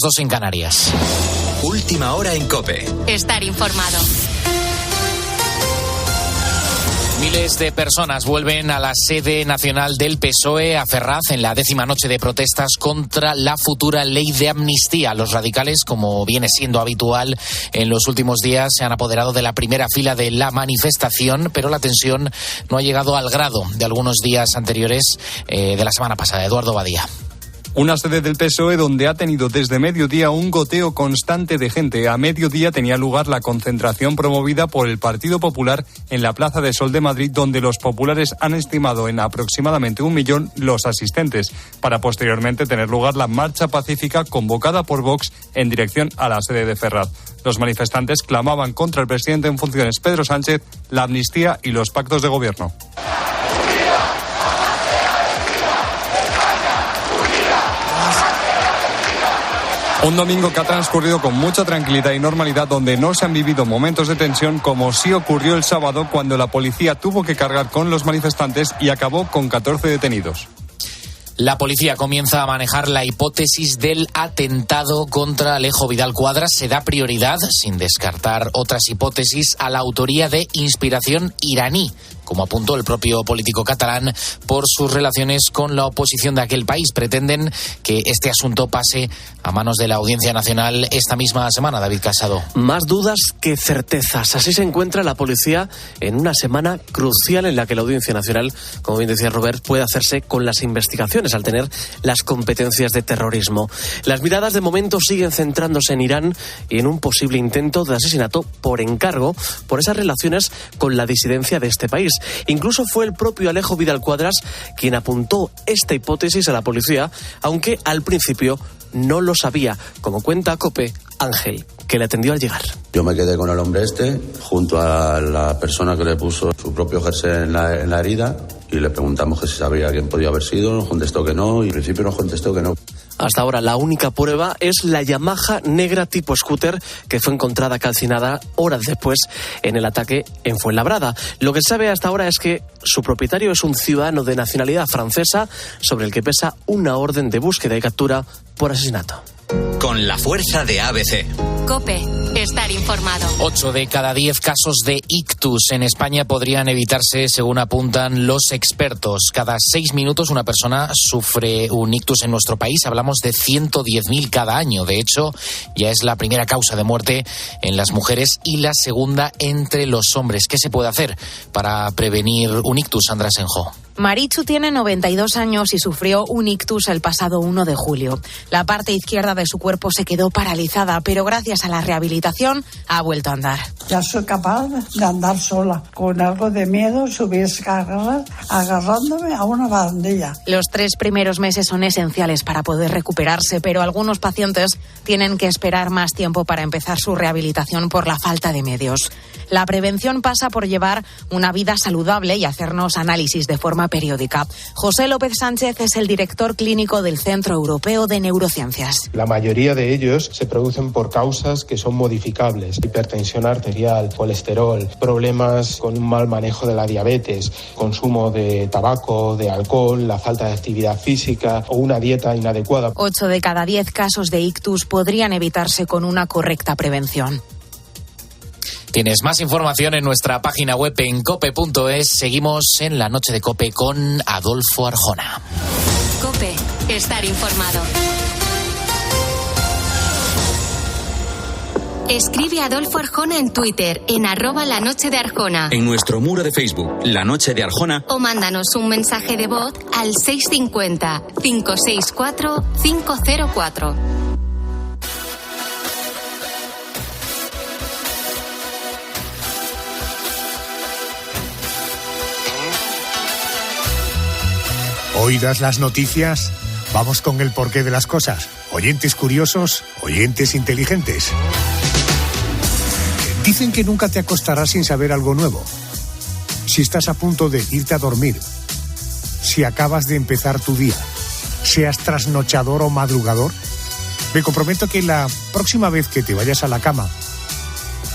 2 en Canarias. Última hora en COPE. Estar informado. Miles de personas vuelven a la sede nacional del PSOE, a Ferraz, en la 10ª noche de protestas contra la futura ley de amnistía. Los radicales, como viene siendo habitual en los últimos días, se han apoderado de la primera fila de la manifestación, pero la tensión no ha llegado al grado de algunos días anteriores de la semana pasada. Eduardo Badía. Una sede del PSOE donde ha tenido desde mediodía un goteo constante de gente. A mediodía tenía lugar la concentración promovida por el Partido Popular en la Plaza de Sol de Madrid, donde los populares han estimado en aproximadamente 1 millón los asistentes, para posteriormente tener lugar la marcha pacífica convocada por Vox en dirección a la sede de Ferraz. Los manifestantes clamaban contra el presidente en funciones, Pedro Sánchez, la amnistía y los pactos de gobierno. Un domingo que ha transcurrido con mucha tranquilidad y normalidad, donde no se han vivido momentos de tensión como sí ocurrió el sábado, cuando la policía tuvo que cargar con los manifestantes y acabó con 14 detenidos. La policía comienza a manejar la hipótesis del atentado contra Alejo Vidal Quadras. Se da prioridad, sin descartar otras hipótesis, a la autoría de inspiración iraní, como apuntó el propio político catalán, por sus relaciones con la oposición de aquel país. Pretenden que este asunto pase a manos de la Audiencia Nacional esta misma semana. David Casado. Más dudas que certezas. Así se encuentra la policía en una semana crucial en la que la Audiencia Nacional, como bien decía Robert, puede hacerse con las investigaciones al tener las competencias de terrorismo. Las miradas de momento siguen centrándose en Irán y en un posible intento de asesinato por encargo por esas relaciones con la disidencia de este país. Incluso fue el propio Alejo Vidal Quadras quien apuntó esta hipótesis a la policía, aunque al principio no lo sabía, como cuenta COPE Ángel, que le atendió al llegar. Yo me quedé con el hombre junto a la persona que le puso su propio jersey en la herida, y le preguntamos que si sabía quién podía haber sido. Nos contestó que no, y al principio nos contestó que no. Hasta ahora la única prueba es la Yamaha negra tipo scooter que fue encontrada calcinada horas después en el ataque en Fuenlabrada. Lo que se sabe hasta ahora es que su propietario es un ciudadano de nacionalidad francesa sobre el que pesa una orden de búsqueda y captura por asesinato. Con la fuerza de ABC. COPE. Estar informado. 8 de cada 10 casos de ictus en España podrían evitarse, según apuntan los expertos. Cada 6 minutos una persona sufre un ictus en nuestro país. Hablamos de 110.000 cada año. De hecho, ya es la primera causa de muerte en las mujeres y la segunda entre los hombres. ¿Qué se puede hacer para prevenir un ictus, Sandra Senjo? Marichu tiene 92 años y sufrió un ictus el pasado 1 de julio. La parte izquierda de su cuerpo se quedó paralizada, pero gracias a la rehabilitación ha vuelto a andar. Ya soy capaz de andar sola, con algo de miedo, subir escaleras agarrándome a una barandilla. Los 3 primeros meses son esenciales para poder recuperarse, pero algunos pacientes tienen que esperar más tiempo para empezar su rehabilitación por la falta de medios. La prevención pasa por llevar una vida saludable y hacernos análisis de forma periódica. José López Sánchez es el director clínico del Centro Europeo de Neurociencias. La mayoría de ellos se producen por causas que son modificables: hipertensión arterial, colesterol, problemas con un mal manejo de la diabetes, consumo de tabaco, de alcohol, la falta de actividad física o una dieta inadecuada. 8 de cada 10 casos de ictus podrían evitarse con una correcta prevención. Tienes más información en nuestra página web en cope.es. Seguimos en la noche de COPE con Adolfo Arjona. COPE. Estar informado. Escribe a Adolfo Arjona en Twitter, en @lanochedearjona. En nuestro muro de Facebook, La Noche de Arjona. O mándanos un mensaje de voz al 650 564 504. ¿Oídas las noticias? Vamos con el porqué de las cosas. Oyentes curiosos, oyentes inteligentes. Dicen que nunca te acostarás sin saber algo nuevo. Si estás a punto de irte a dormir, si acabas de empezar tu día, seas trasnochador o madrugador, me comprometo que la próxima vez que te vayas a la cama,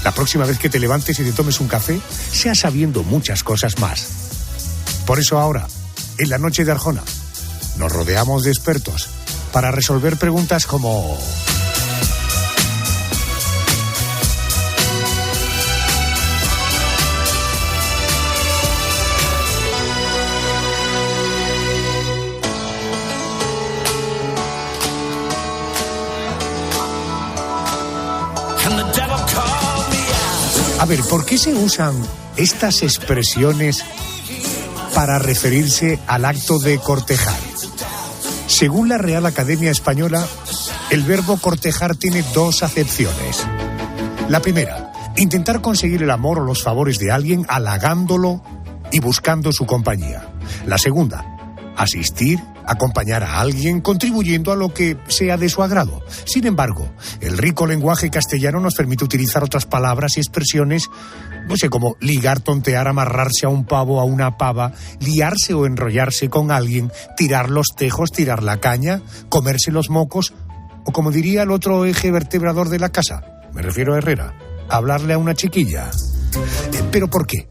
la próxima vez que te levantes y te tomes un café, seas sabiendo muchas cosas más. Por eso ahora, en la noche de Arjona, nos rodeamos de expertos para resolver preguntas como: A ver, ¿por qué se usan estas expresiones para referirse al acto de cortejar? Según la Real Academia Española, el verbo cortejar tiene dos acepciones. La primera, intentar conseguir el amor o los favores de alguien halagándolo y buscando su compañía. La segunda, asistir, acompañar a alguien, contribuyendo a lo que sea de su agrado. Sin embargo, el rico lenguaje castellano nos permite utilizar otras palabras y expresiones, no sé, como ligar, tontear, amarrarse a un pavo, a una pava, liarse o enrollarse con alguien, tirar los tejos, tirar la caña, comerse los mocos, o como diría el otro eje vertebrador de la casa, me refiero a Herrera, hablarle a una chiquilla. ¿Pero por qué?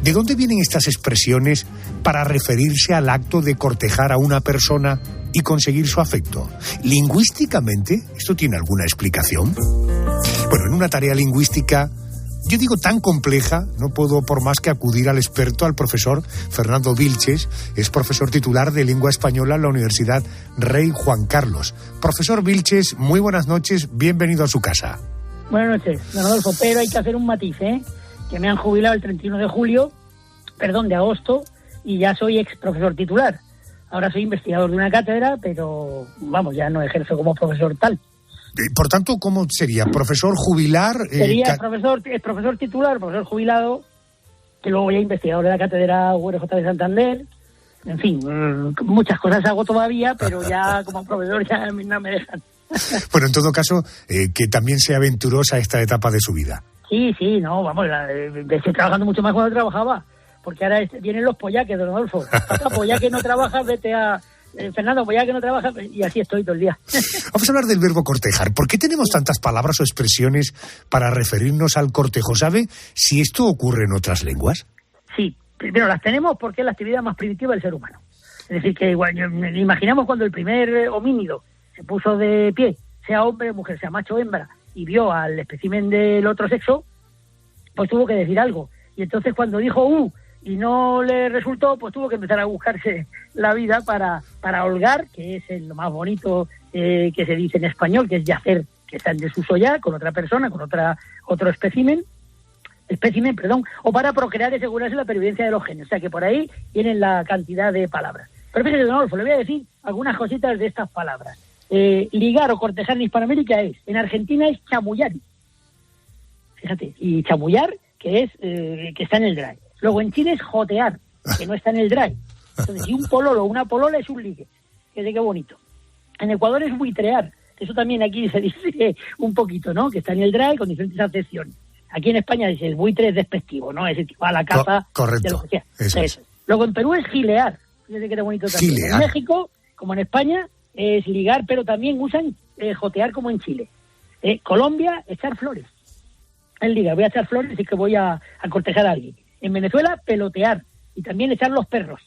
¿De dónde vienen estas expresiones para referirse al acto de cortejar a una persona y conseguir su afecto? ¿Lingüísticamente esto tiene alguna explicación? Bueno, en una tarea lingüística, yo digo tan compleja, no puedo por más que acudir al experto, al profesor Fernando Vilches, es profesor titular de Lengua Española en la Universidad Rey Juan Carlos. Profesor Vilches, muy buenas noches, bienvenido a su casa. Buenas noches, don Adolfo, pero hay que hacer un matiz, que me han jubilado el 31 de agosto, y ya soy ex profesor titular. Ahora soy investigador de una cátedra, pero vamos, ya no ejerzo como profesor tal. Por tanto, ¿cómo sería? ¿Profesor jubilar? Sería profesor titular, profesor jubilado, que luego ya investigador de la cátedra URJ de Santander. En fin, muchas cosas hago todavía, pero ya como profesor ya no me dejan. Bueno, en todo caso, que también sea aventurosa esta etapa de su vida. Sí, no, vamos, estoy trabajando mucho más cuando trabajaba, porque ahora vienen los pollaques, don Adolfo. Pollaque no trabajas, vete a... Fernando, pollaque no trabajas, y así estoy todo el día. Vamos a hablar del verbo cortejar. ¿Por qué tenemos tantas palabras o expresiones para referirnos al cortejo? ¿Sabe si esto ocurre en otras lenguas? Sí, primero las tenemos porque es la actividad más primitiva del ser humano. Es decir, que igual, imaginamos cuando el primer homínido se puso de pie, sea hombre o mujer, sea macho o hembra, y vio al espécimen del otro sexo, pues tuvo que decir algo. Y entonces cuando dijo y no le resultó, pues tuvo que empezar a buscarse la vida para holgar, que es lo más bonito que se dice en español, que es yacer, que está en desuso ya, con otra persona, con otro espécimen, o para procrear y asegurarse la pervivencia de los genes. O sea que por ahí tienen la cantidad de palabras. Pero fíjese, don Adolfo, le voy a decir algunas cositas de estas palabras. Ligar o cortejar en Hispanoamérica en Argentina es chamullar. Fíjate, y chamullar, que es que está en el dry. Luego en Chile es jotear, que no está en el dry. Entonces, si un pololo o una polola es un ligue, que de qué bonito. En Ecuador es buitrear, que eso también aquí se dice un poquito, ¿no? Que está en el dry con diferentes acepciones. Aquí en España dice el buitre es despectivo, ¿no? Es el que va a la caza correcto, de lo que sea. Eso es. Luego en Perú es gilear, fíjate que de bonito también. Gilear. En México, como en España, es ligar, pero también usan jotear como en Chile. Colombia, echar flores. Él diga, voy a echar flores y que voy a cortejar a alguien. En Venezuela, pelotear y también echar los perros.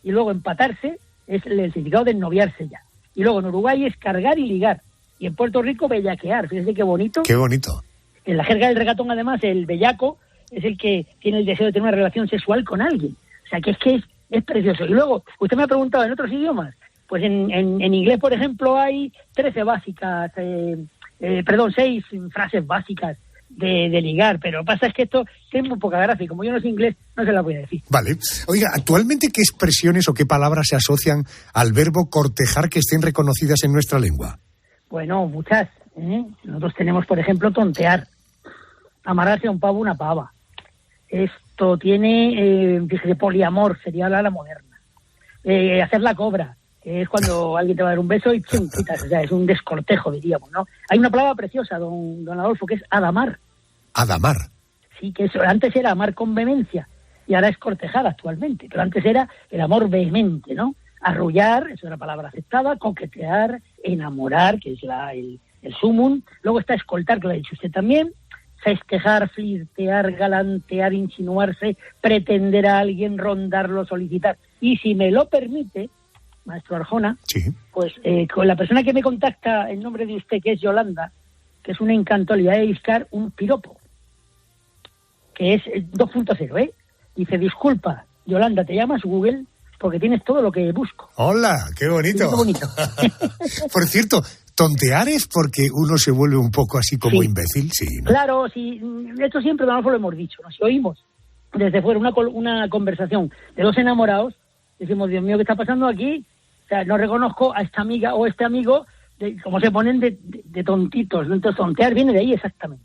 Y luego empatarse es el significado de ennoviarse ya. Y luego en Uruguay es cargar y ligar. Y en Puerto Rico, bellaquear. Fíjense qué bonito. Qué bonito. En la jerga del regatón, además, el bellaco es el que tiene el deseo de tener una relación sexual con alguien. O sea, que es precioso. Y luego, usted me ha preguntado en otros idiomas. Pues en inglés, por ejemplo, hay 13 básicas, 6 frases básicas de ligar, pero pasa es que esto tiene muy poca gracia y como yo no sé inglés, no se la voy a decir. Vale. Oiga, actualmente, ¿qué expresiones o qué palabras se asocian al verbo cortejar que estén reconocidas en nuestra lengua? Bueno, muchas. Nosotros tenemos, por ejemplo, tontear, amarrarse a un pavo, una pava. Esto tiene, fíjese, poliamor, sería la moderna. Hacer la cobra, que es cuando alguien te va a dar un beso y ¡pum! Quitas, o sea, es un descortejo, diríamos, ¿no? Hay una palabra preciosa, don Adolfo, que es adamar. ¿Adamar? Sí, que eso antes era amar con vehemencia y ahora es cortejar actualmente, pero antes era el amor vehemente, ¿no? Arrullar, eso era palabra aceptada, coquetear, enamorar, que es el sumum. Luego está escoltar, que lo ha dicho usted también, festejar, flirtear, galantear, insinuarse, pretender a alguien, rondarlo, solicitar. Y si me lo permite, maestro Arjona, sí, pues con la persona que me contacta en nombre de usted, que es Yolanda, que es un encanto, le voy a dedicar un piropo, que es 2.0, Dice, disculpa, Yolanda, ¿te llamas Google? Porque tienes todo lo que busco. ¡Hola! ¡Qué bonito! Qué bonito. Por cierto, ¿Tontear es porque uno se vuelve un poco así como imbécil? Sí, ¿no? Claro, sí. Esto siempre lo hemos dicho, ¿no? Si oímos desde fuera una conversación de dos enamorados, decimos, Dios mío, ¿qué está pasando aquí? O sea, no reconozco a esta amiga o este amigo, como se ponen de tontitos. Entonces, tontear viene de ahí exactamente.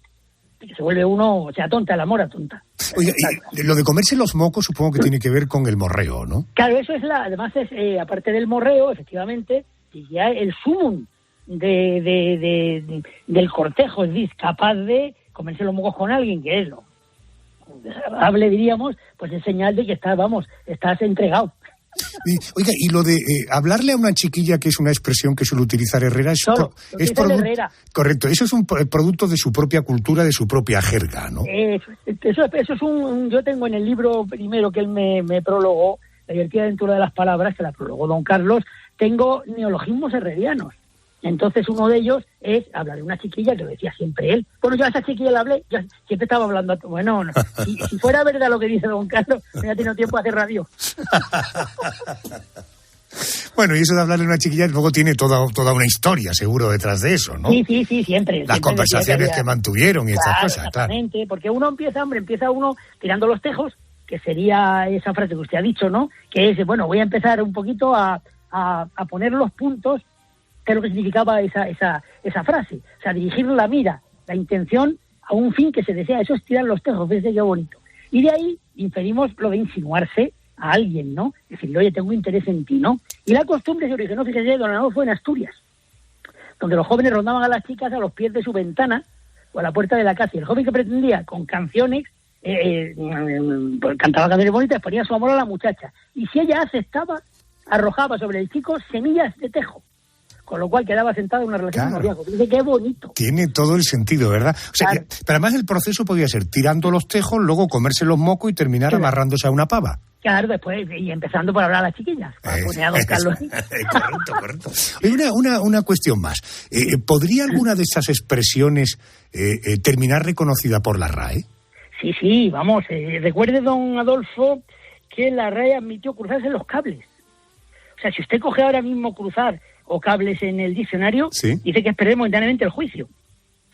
Que se vuelve uno, o sea, tonta, la mora tonta. Oye, y lo de comerse los mocos supongo que tiene que ver con el morreo, ¿no? Claro, eso es además es, aparte del morreo, efectivamente, ya el sumum del cortejo, es decir, capaz de comerse los mocos con alguien, que es lo desagradable, diríamos, pues es señal de que estás entregado. Oiga, y lo de hablarle a una chiquilla, que es una expresión que suele utilizar Herrera, Herrera. Correcto, eso es un producto de su propia cultura, de su propia jerga, ¿no? Eso es yo tengo en el libro primero que él me prologó, La divertida aventura de las palabras, que la prologó don Carlos, tengo neologismos herrerianos. Entonces uno de ellos es hablar de una chiquilla, que lo decía siempre él. Bueno, yo a esa chiquilla le hablé, yo siempre estaba hablando. Bueno, no, si fuera verdad lo que dice don Carlos, no había tenido tiempo de hacer radio. Bueno, y eso de hablarle a una chiquilla luego tiene toda una historia, seguro, detrás de eso, ¿no? Sí, siempre. Las conversaciones que mantuvieron y estas cosas, exactamente, claro. Porque uno empieza uno tirando los tejos, que sería esa frase que usted ha dicho, ¿no? Que es, bueno, voy a empezar un poquito a poner los puntos, que es lo que significaba esa frase. O sea, dirigir la mira, la intención a un fin que se desea. Eso es tirar los tejos, fíjese qué bonito. Y de ahí inferimos lo de insinuarse a alguien, ¿no? Decirle, oye, tengo interés en ti, ¿no? Y la costumbre se originó, fíjese, don Adolfo, en Asturias, donde los jóvenes rondaban a las chicas a los pies de su ventana o a la puerta de la casa. Y el joven que pretendía, con canciones, cantaba canciones bonitas, ponía su amor a la muchacha. Y si ella aceptaba, arrojaba sobre el chico semillas de tejo. Con lo cual quedaba sentado en una relación de noviazgo. Dice, qué bonito. Tiene todo el sentido, ¿verdad? O sea, claro. Pero además el proceso podía ser tirando los tejos, luego comerse los mocos y terminar amarrándose a una pava. Claro, después, y empezando por hablar a las chiquillas. Poner a don Carlos. Correcto. Oye, una cuestión más. ¿Podría alguna de estas expresiones terminar reconocida por la RAE? Sí, vamos. Recuerde, don Adolfo, que la RAE admitió cruzarse los cables. O sea, si usted coge ahora mismo cruzar o cables en el diccionario, dice que espere momentáneamente el juicio.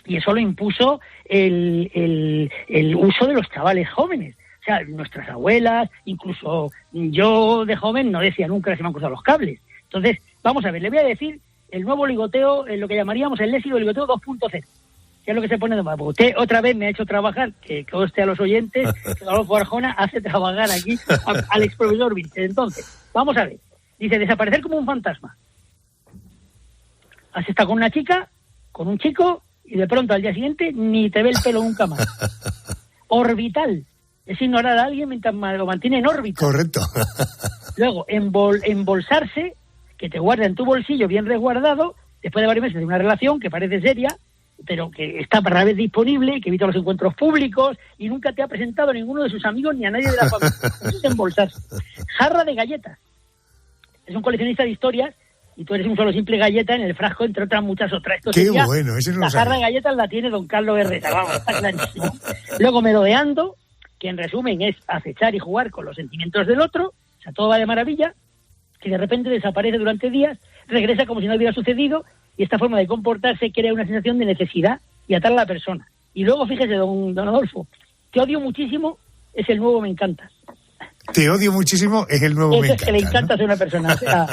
Y eso lo impuso el uso de los chavales jóvenes. O sea, nuestras abuelas, incluso yo de joven no decía nunca que se me han cruzado los cables. Entonces, vamos a ver, le voy a decir el nuevo ligoteo, lo que llamaríamos el léxico ligoteo 2.0. Que es lo que se pone de moda. Usted otra vez me ha hecho trabajar, que conste a los oyentes, que Adolfo Arjona hace trabajar aquí al exprofesor Vilches. Entonces, vamos a ver. Dice, desaparecer como un fantasma. Has estado con una chica, con un chico, y de pronto al día siguiente ni te ve el pelo nunca más. Orbital. Es ignorar a alguien mientras lo mantiene en órbita. Correcto. Luego, embolsarse, que te guarda en tu bolsillo bien resguardado, después de varios meses de una relación que parece seria, pero que está para la vez disponible, que evita los encuentros públicos y nunca te ha presentado a ninguno de sus amigos ni a nadie de la familia. Eso es embolsarse. Jarra de galletas. Es un coleccionista de historias y tú eres un solo simple galleta en el frasco, entre otras muchas otras. Esto qué bueno, ese no la jarra de galletas la tiene don Carlos Herrera, vamos, está clarísimo. Luego merodeando, que en resumen es acechar y jugar con los sentimientos del otro, o sea, todo va de maravilla, que de repente desaparece durante días, regresa como si no hubiera sucedido, y esta forma de comportarse crea una sensación de necesidad y atar a la persona. Y luego, fíjese, don Adolfo, te odio muchísimo, es el nuevo me encantas. Te odio muchísimo, es el nuevo me encanta. Es que le encanta, ¿no? Ser una persona. O sea,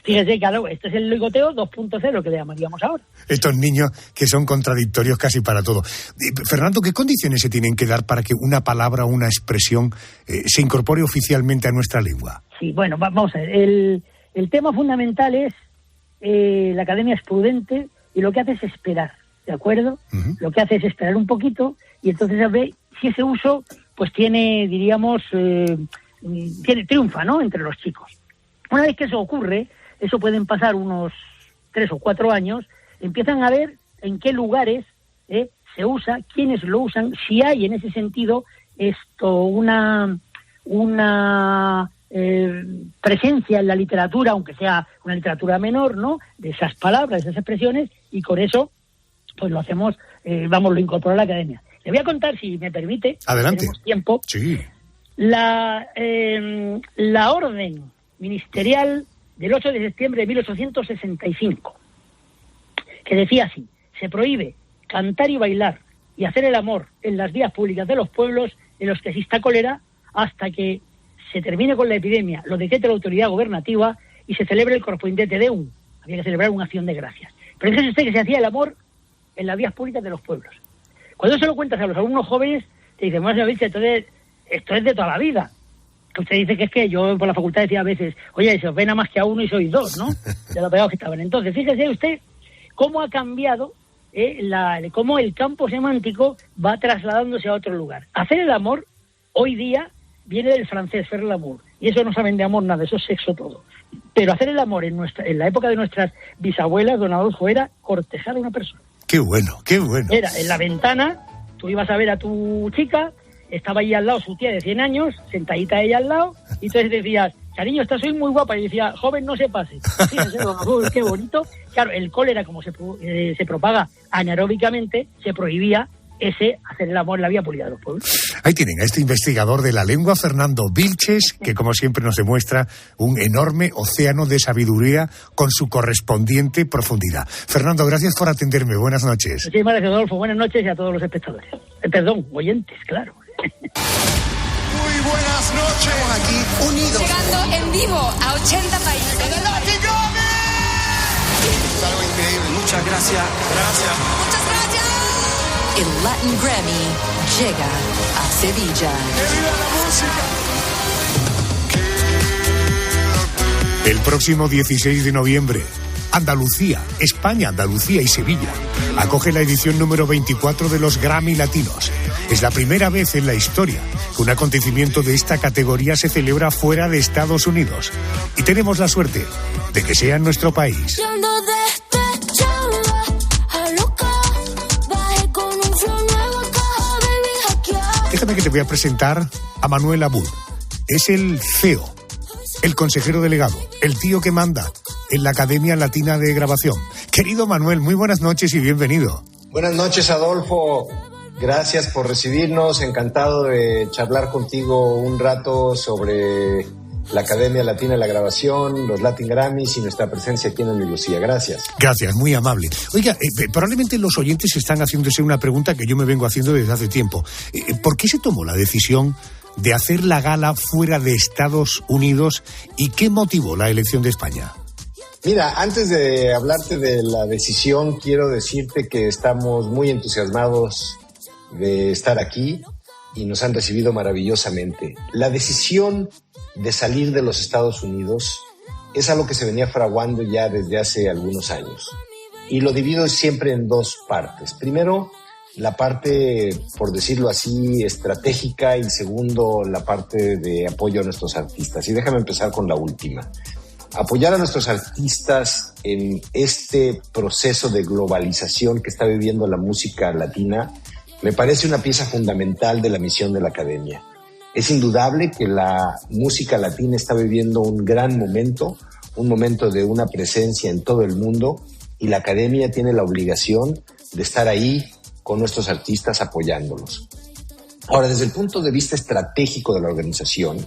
fíjese, claro, este es el ligoteo 2.0 que le llamaríamos ahora. Estos niños que son contradictorios casi para todo. Fernando, ¿qué condiciones se tienen que dar para que una palabra o una expresión se incorpore oficialmente a nuestra lengua? Sí, bueno, vamos a ver. El tema fundamental es la academia es prudente y lo que hace es esperar, ¿de acuerdo? Uh-huh. Lo que hace es esperar un poquito y entonces a ver si ese uso pues tiene, diríamos, triunfa, ¿no?, entre los chicos. Una vez que eso ocurre, eso pueden pasar unos 3 o 4 años, empiezan a ver en qué lugares se usa, quiénes lo usan, si hay en ese sentido una presencia en la literatura, aunque sea una literatura menor, ¿no?, de esas palabras, de esas expresiones, y con eso pues lo hacemos, lo incorpora a la academia. Le voy a contar, si me permite. Adelante. Tenemos tiempo. Sí. La orden ministerial del 8 de septiembre de 1865. que decía así: se prohíbe cantar y bailar y hacer el amor en las vías públicas de los pueblos en los que exista cólera hasta que se termine con la epidemia, lo decrete la autoridad gubernativa y se celebre el correspondiente Te Deum. Había que celebrar una acción de gracias. Pero fíjese usted que se hacía el amor en las vías públicas de los pueblos. Cuando se lo cuentas a los alumnos jóvenes, te dicen, bueno, señor Vilche, entonces esto es de toda la vida. Que usted dice que es que yo por la facultad decía a veces, oye, se os ven a más que a uno y sois dos, ¿no? De lo pegados que estaban. Entonces, fíjese usted cómo ha cambiado, cómo el campo semántico va trasladándose a otro lugar. Hacer el amor, hoy día, viene del francés, faire l'amour. Y eso no saben de amor nada, eso es sexo todo. Pero hacer el amor en la época de nuestras bisabuelas, don Adolfo, era cortejar a una persona. ¡Qué bueno, qué bueno! Era en la ventana, tú ibas a ver a tu chica, estaba ahí al lado su tía de 100 años, sentadita ella al lado, y entonces decías, cariño, estás hoy muy guapa, y decía, joven, no se pase. Fíjense, qué bonito. Claro, el cólera, como se propaga anaeróbicamente, se prohibía hacer el amor en la vía pública de los pueblos. Ahí tienen a este investigador de la lengua, Fernando Vilches, que como siempre nos demuestra un enorme océano de sabiduría con su correspondiente profundidad. Fernando, gracias por atenderme. Buenas noches. Muchísimas gracias, Adolfo. Buenas noches y a todos los espectadores. Oyentes, claro. Muy buenas noches. Estamos aquí unidos. Llegando en vivo a 80 países. ¡El Latin Grammy! Es algo increíble. Muchas gracias. Gracias. Muchas gracias. El Latin Grammy llega a Sevilla. ¡Que viva la música! El próximo 16 de noviembre, Andalucía, España, Andalucía y Sevilla acoge la edición número 24 de los Grammy Latinos. Es la primera vez en la historia que un acontecimiento de esta categoría se celebra fuera de Estados Unidos. Y tenemos la suerte de que sea en nuestro país. Déjame que te voy a presentar a Manuel Abud. Es el CEO, el consejero delegado, el tío que manda en la Academia Latina de Grabación. Querido Manuel, muy buenas noches y bienvenido. Buenas noches, Adolfo. Gracias por recibirnos. Encantado de charlar contigo un rato sobre la Academia Latina de la Grabación, los Latin Grammys y nuestra presencia aquí en Andalucía. Gracias. Gracias, muy amable. Oiga, probablemente los oyentes están haciéndose una pregunta que yo me vengo haciendo desde hace tiempo. ¿Por qué se tomó la decisión de hacer la gala fuera de Estados Unidos y qué motivó la elección de España? Mira, antes de hablarte de la decisión, quiero decirte que estamos muy entusiasmados de estar aquí y nos han recibido maravillosamente. La decisión de salir de los Estados Unidos es algo que se venía fraguando ya desde hace algunos años. Y lo divido siempre en dos partes. Primero, la parte, por decirlo así, estratégica, y segundo, la parte de apoyo a nuestros artistas. Y déjame empezar con la última. Apoyar a nuestros artistas en este proceso de globalización que está viviendo la música latina me parece una pieza fundamental de la misión de la Academia. Es indudable que la música latina está viviendo un gran momento, un momento de una presencia en todo el mundo, y la Academia tiene la obligación de estar ahí con nuestros artistas apoyándolos. Ahora, desde el punto de vista estratégico de la organización,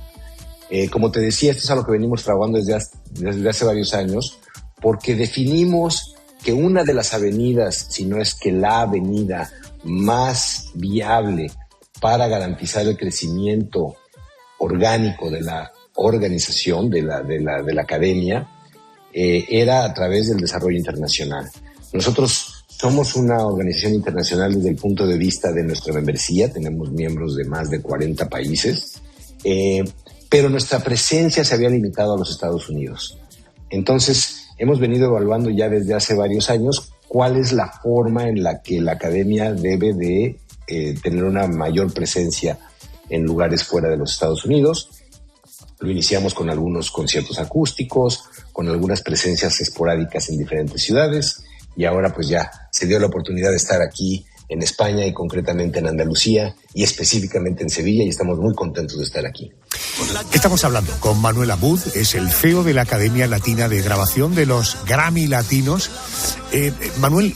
como te decía, esto es algo que venimos fraguando desde hace varios años, porque definimos que una de las avenidas, si no es que la avenida más viable para garantizar el crecimiento orgánico de la organización, de la Academia, era a través del desarrollo internacional. Nosotros somos una organización internacional desde el punto de vista de nuestra membresía, tenemos miembros de más de 40 países, pero nuestra presencia se había limitado a los Estados Unidos. Entonces, hemos venido evaluando ya desde hace varios años cuál es la forma en la que la Academia debe de tener una mayor presencia en lugares fuera de los Estados Unidos. Lo iniciamos con algunos conciertos acústicos, con algunas presencias esporádicas en diferentes ciudades, y ahora pues ya se dio la oportunidad de estar aquí en España y concretamente en Andalucía y específicamente en Sevilla, y estamos muy contentos de estar aquí. Estamos hablando con Manuel Abud, es el CEO de la Academia Latina de Grabación de los Grammy Latinos. Manuel,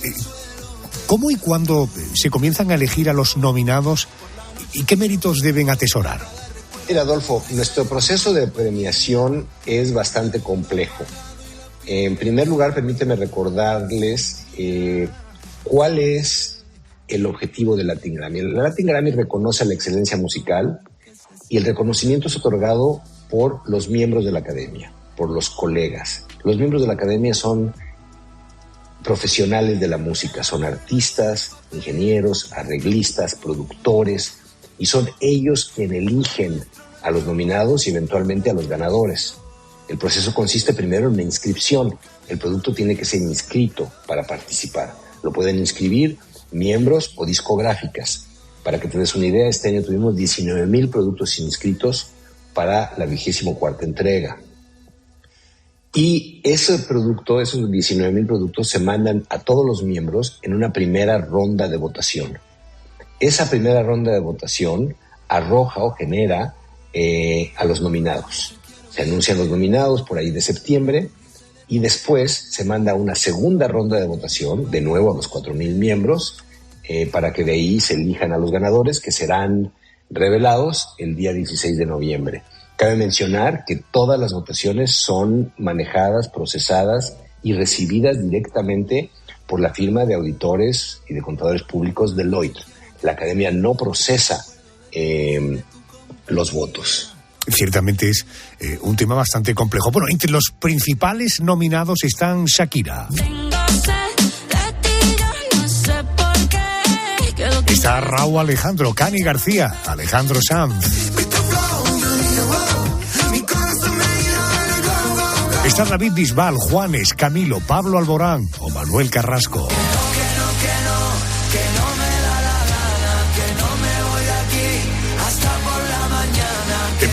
¿cómo y cuándo se comienzan a elegir a los nominados y qué méritos deben atesorar? Mira, Adolfo, nuestro proceso de premiación es bastante complejo. En primer lugar, permíteme recordarles ¿cuál es el objetivo del Latin Grammy? El Latin Grammy reconoce la excelencia musical y el reconocimiento es otorgado por los miembros de la academia, por los colegas. Los miembros de la academia son profesionales de la música, son artistas, ingenieros, arreglistas, productores, y son ellos quienes eligen a los nominados y eventualmente a los ganadores. El proceso consiste primero en una inscripción. El producto tiene que ser inscrito para participar. Lo pueden inscribir miembros o discográficas. Para que te des una idea, este año tuvimos 19,000 productos inscritos para la 24ª entrega. Y ese producto, esos 19,000 productos, se mandan a todos los miembros en una primera ronda de votación. Esa primera ronda de votación arroja o genera a los nominados. Se anuncian los nominados por ahí de septiembre y después se manda una segunda ronda de votación, de nuevo a los 4,000 miembros, para que de ahí se elijan a los ganadores, que serán revelados el día 16 de noviembre. Cabe mencionar que todas las votaciones son manejadas, procesadas y recibidas directamente por la firma de auditores y de contadores públicos Deloitte. La academia no procesa los votos. Ciertamente es un tema bastante complejo. Bueno, entre los principales nominados están Shakira. Está Rauw Alejandro, Cani García, Alejandro Sanz. Está David Bisbal, Juanes, Camilo, Pablo Alborán o Manuel Carrasco.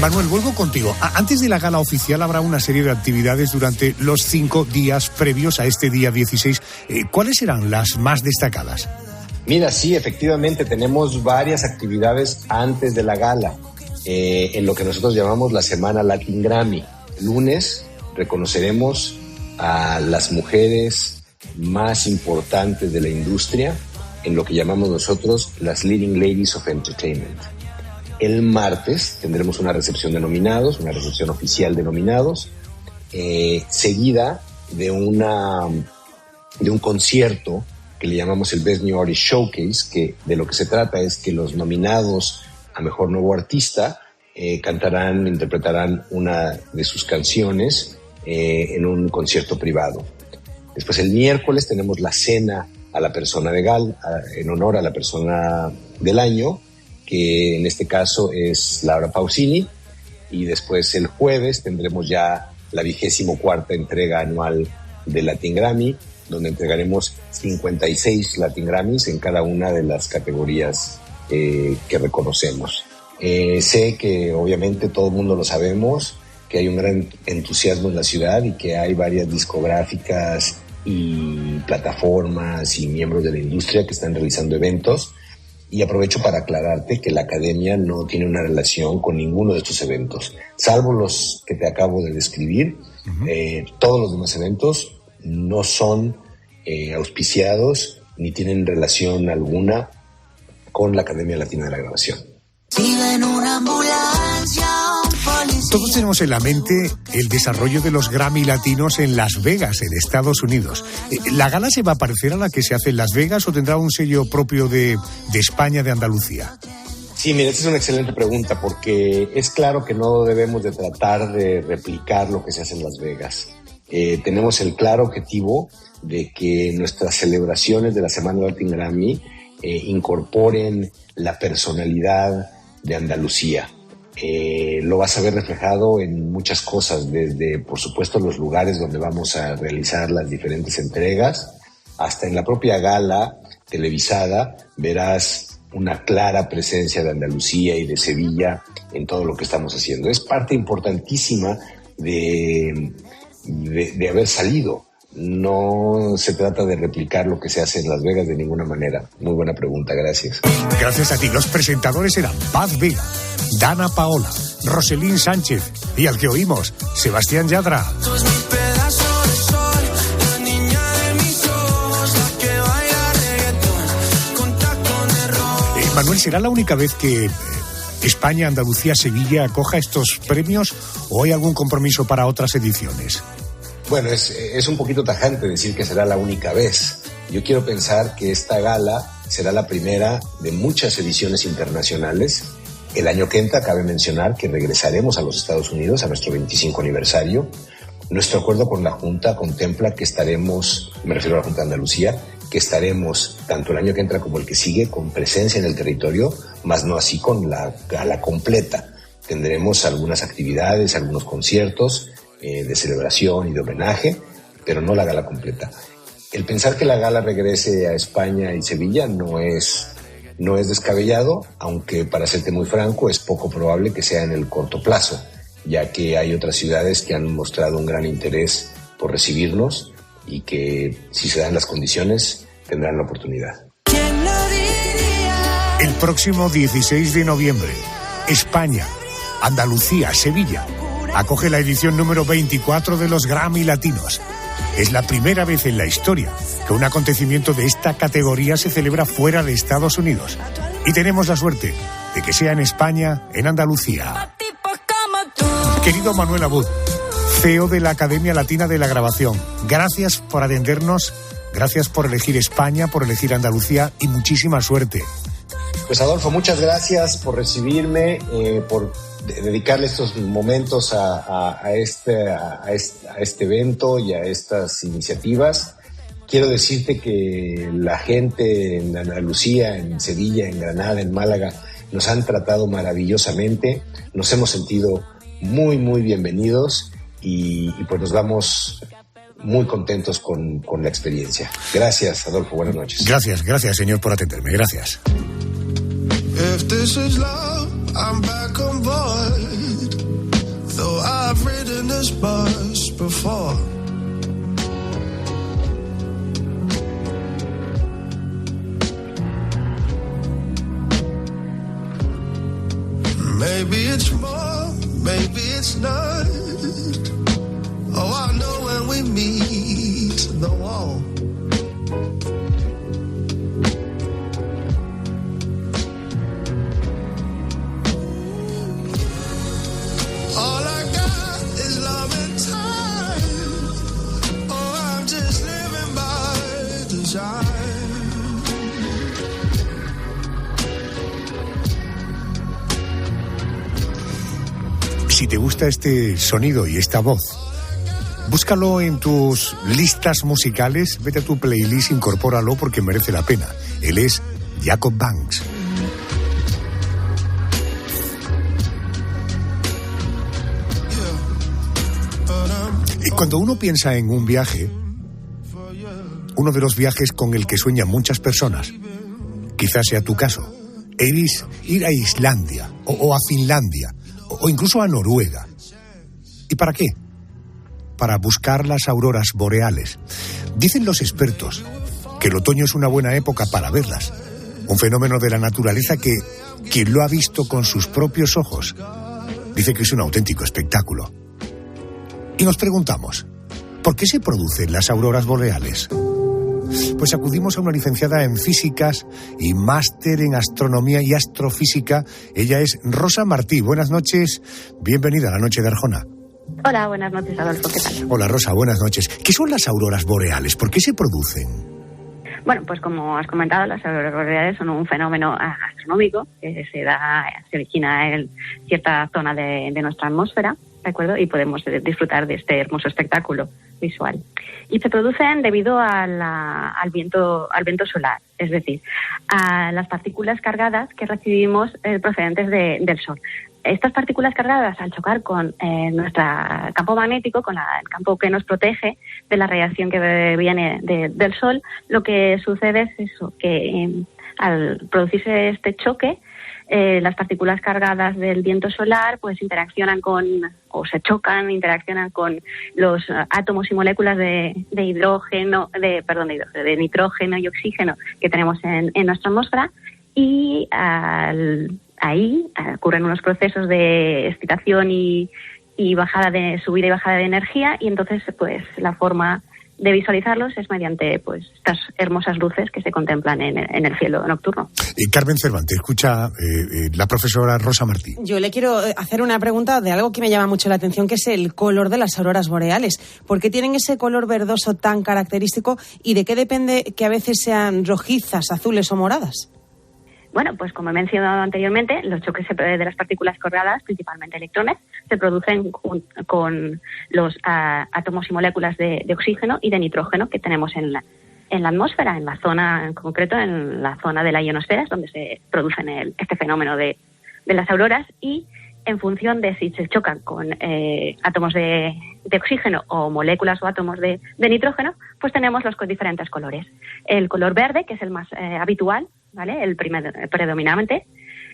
Manuel, vuelvo contigo. Antes de la gala oficial habrá una serie de actividades durante los 5 días previos a este día 16. ¿Cuáles serán las más destacadas? Mira, sí, efectivamente tenemos varias actividades antes de la gala, en lo que nosotros llamamos la Semana Latin Grammy. Lunes reconoceremos a las mujeres más importantes de la industria en lo que llamamos nosotros las Leading Ladies of Entertainment. El martes tendremos una recepción de nominados, una recepción oficial de nominados, seguida de un concierto que le llamamos el Best New Artist Showcase, que de lo que se trata es que los nominados a Mejor Nuevo Artista interpretarán una de sus canciones en un concierto privado. Después el miércoles tenemos la cena a la persona de gala, en honor a la persona del año, que en este caso es Laura Pausini, y después el jueves tendremos ya la 24ª entrega anual de Latin Grammy, donde entregaremos 56 Latin Grammys en cada una de las categorías que reconocemos. Sé que obviamente todo el mundo lo sabemos, que hay un gran entusiasmo en la ciudad y que hay varias discográficas y plataformas y miembros de la industria que están realizando eventos. Y aprovecho para aclararte que la academia no tiene una relación con ninguno de estos eventos, salvo los que te acabo de describir. Todos los demás eventos no son auspiciados ni tienen relación alguna con la Academia Latina de la Grabación. Todos tenemos en la mente el desarrollo de los Grammy latinos en Las Vegas, en Estados Unidos. ¿La gala se va a parecer a la que se hace en Las Vegas o tendrá un sello propio de España, de Andalucía? Sí, mira, esta es una excelente pregunta, porque es claro que no debemos de tratar de replicar lo que se hace en Las Vegas. Tenemos el claro objetivo de que nuestras celebraciones de la Semana Latin Grammy incorporen la personalidad de Andalucía. Lo vas a ver reflejado en muchas cosas, desde, por supuesto, los lugares donde vamos a realizar las diferentes entregas, hasta en la propia gala televisada verás una clara presencia de Andalucía y de Sevilla en todo lo que estamos haciendo. Es parte importantísima de haber salido. No se trata de replicar lo que se hace en Las Vegas de ninguna manera. Muy buena pregunta, gracias. Gracias a ti. Los presentadores eran Paz Vega, Dana Paola, Roselín Sánchez y al que oímos, Sebastián Yadra. Manuel, ¿será la única vez que España, Andalucía, Sevilla acoja estos premios o hay algún compromiso para otras ediciones? Bueno, es un poquito tajante decir que será la única vez. Yo quiero pensar que esta gala será la primera de muchas ediciones internacionales. El año que entra cabe mencionar que regresaremos a los Estados Unidos a nuestro 25 aniversario. Nuestro acuerdo con la Junta contempla que estaremos, me refiero a la Junta de Andalucía, que estaremos tanto el año que entra como el que sigue con presencia en el territorio, más no así con la gala completa. Tendremos algunas actividades, algunos conciertos de celebración y de homenaje, pero no la gala completa. El pensar que la gala regrese a España y Sevilla no es descabellado, aunque para serte muy franco es poco probable que sea en el corto plazo, ya que hay otras ciudades que han mostrado un gran interés por recibirnos y que, si se dan las condiciones, tendrán la oportunidad. El próximo 16 de noviembre, España, Andalucía, Sevilla, acoge la edición número 24 de los Grammy Latinos. Es la primera vez en la historia que un acontecimiento de esta categoría se celebra fuera de Estados Unidos. Y tenemos la suerte de que sea en España, en Andalucía. Querido Manuel Abud, CEO de la Academia Latina de la Grabación, gracias por atendernos, gracias por elegir España, por elegir Andalucía y muchísima suerte. Pues Adolfo, muchas gracias por recibirme, por dedicarle estos momentos a este evento y a estas iniciativas. Quiero decirte que la gente en Andalucía, en Sevilla, en Granada, en Málaga, nos han tratado maravillosamente, nos hemos sentido muy, muy bienvenidos y pues nos vamos muy contentos con la experiencia. Gracias, Adolfo, buenas noches. Gracias, señor, por atenderme, gracias. If this is love, I'm back on board. Though I've ridden this bus before. Maybe it's more, maybe it's not. Oh, I know when we meet the wall. All I got is love and time. Oh, I'm just living by design. Si te gusta este sonido y esta voz, búscalo en tus listas musicales, vete a tu playlist, incorpóralo porque merece la pena. Él es Jacob Banks. Y cuando uno piensa en un viaje, uno de los viajes con el que sueñan muchas personas, quizás sea tu caso, es ir a Islandia o a Finlandia o incluso a Noruega. ¿Y para qué? Para buscar las auroras boreales. Dicen los expertos que el otoño es una buena época para verlas. Un fenómeno de la naturaleza que quien lo ha visto con sus propios ojos dice que es un auténtico espectáculo. Y nos preguntamos, ¿por qué se producen las auroras boreales? Pues acudimos a una licenciada en físicas y máster en astronomía y astrofísica. Ella es Rosa Martí. Buenas noches, bienvenida a la Noche de Arjona. Hola, buenas noches, Adolfo, ¿qué tal? Hola, Rosa, buenas noches. ¿Qué son las auroras boreales? ¿Por qué se producen? Bueno, pues como has comentado, las auroras boreales son un fenómeno astronómico que se origina en cierta zona de nuestra atmósfera, ¿de acuerdo? Y podemos disfrutar de este hermoso espectáculo visual. Y se producen debido al viento solar, es decir, a las partículas cargadas que recibimos procedentes del Sol. Estas partículas cargadas, al chocar con nuestro campo magnético, con el campo que nos protege de la radiación que viene del Sol, lo que sucede es eso, que al producirse este choque, las partículas cargadas del viento solar pues interaccionan interaccionan con los átomos y moléculas de nitrógeno y oxígeno que tenemos en nuestra atmósfera, y ahí ocurren unos procesos de excitación y subida y bajada de energía, y entonces pues la forma visualizarlos es mediante pues estas hermosas luces que se contemplan en el cielo nocturno. Carmen Cervantes, escucha la profesora Rosa Martí. Yo le quiero hacer una pregunta de algo que me llama mucho la atención, que es el color de las auroras boreales. ¿Por qué tienen ese color verdoso tan característico y de qué depende que a veces sean rojizas, azules o moradas? Bueno, pues como he mencionado anteriormente, los choques de las partículas cargadas, principalmente electrones, se producen con los átomos y moléculas de oxígeno y de nitrógeno que tenemos en la atmósfera, en la zona, en concreto en la zona de la ionosfera, es donde se producen este fenómeno de las auroras, y en función de si se chocan con átomos de oxígeno o moléculas o átomos de nitrógeno, pues tenemos los diferentes colores. El color verde, que es el más habitual, ¿vale? El predominante,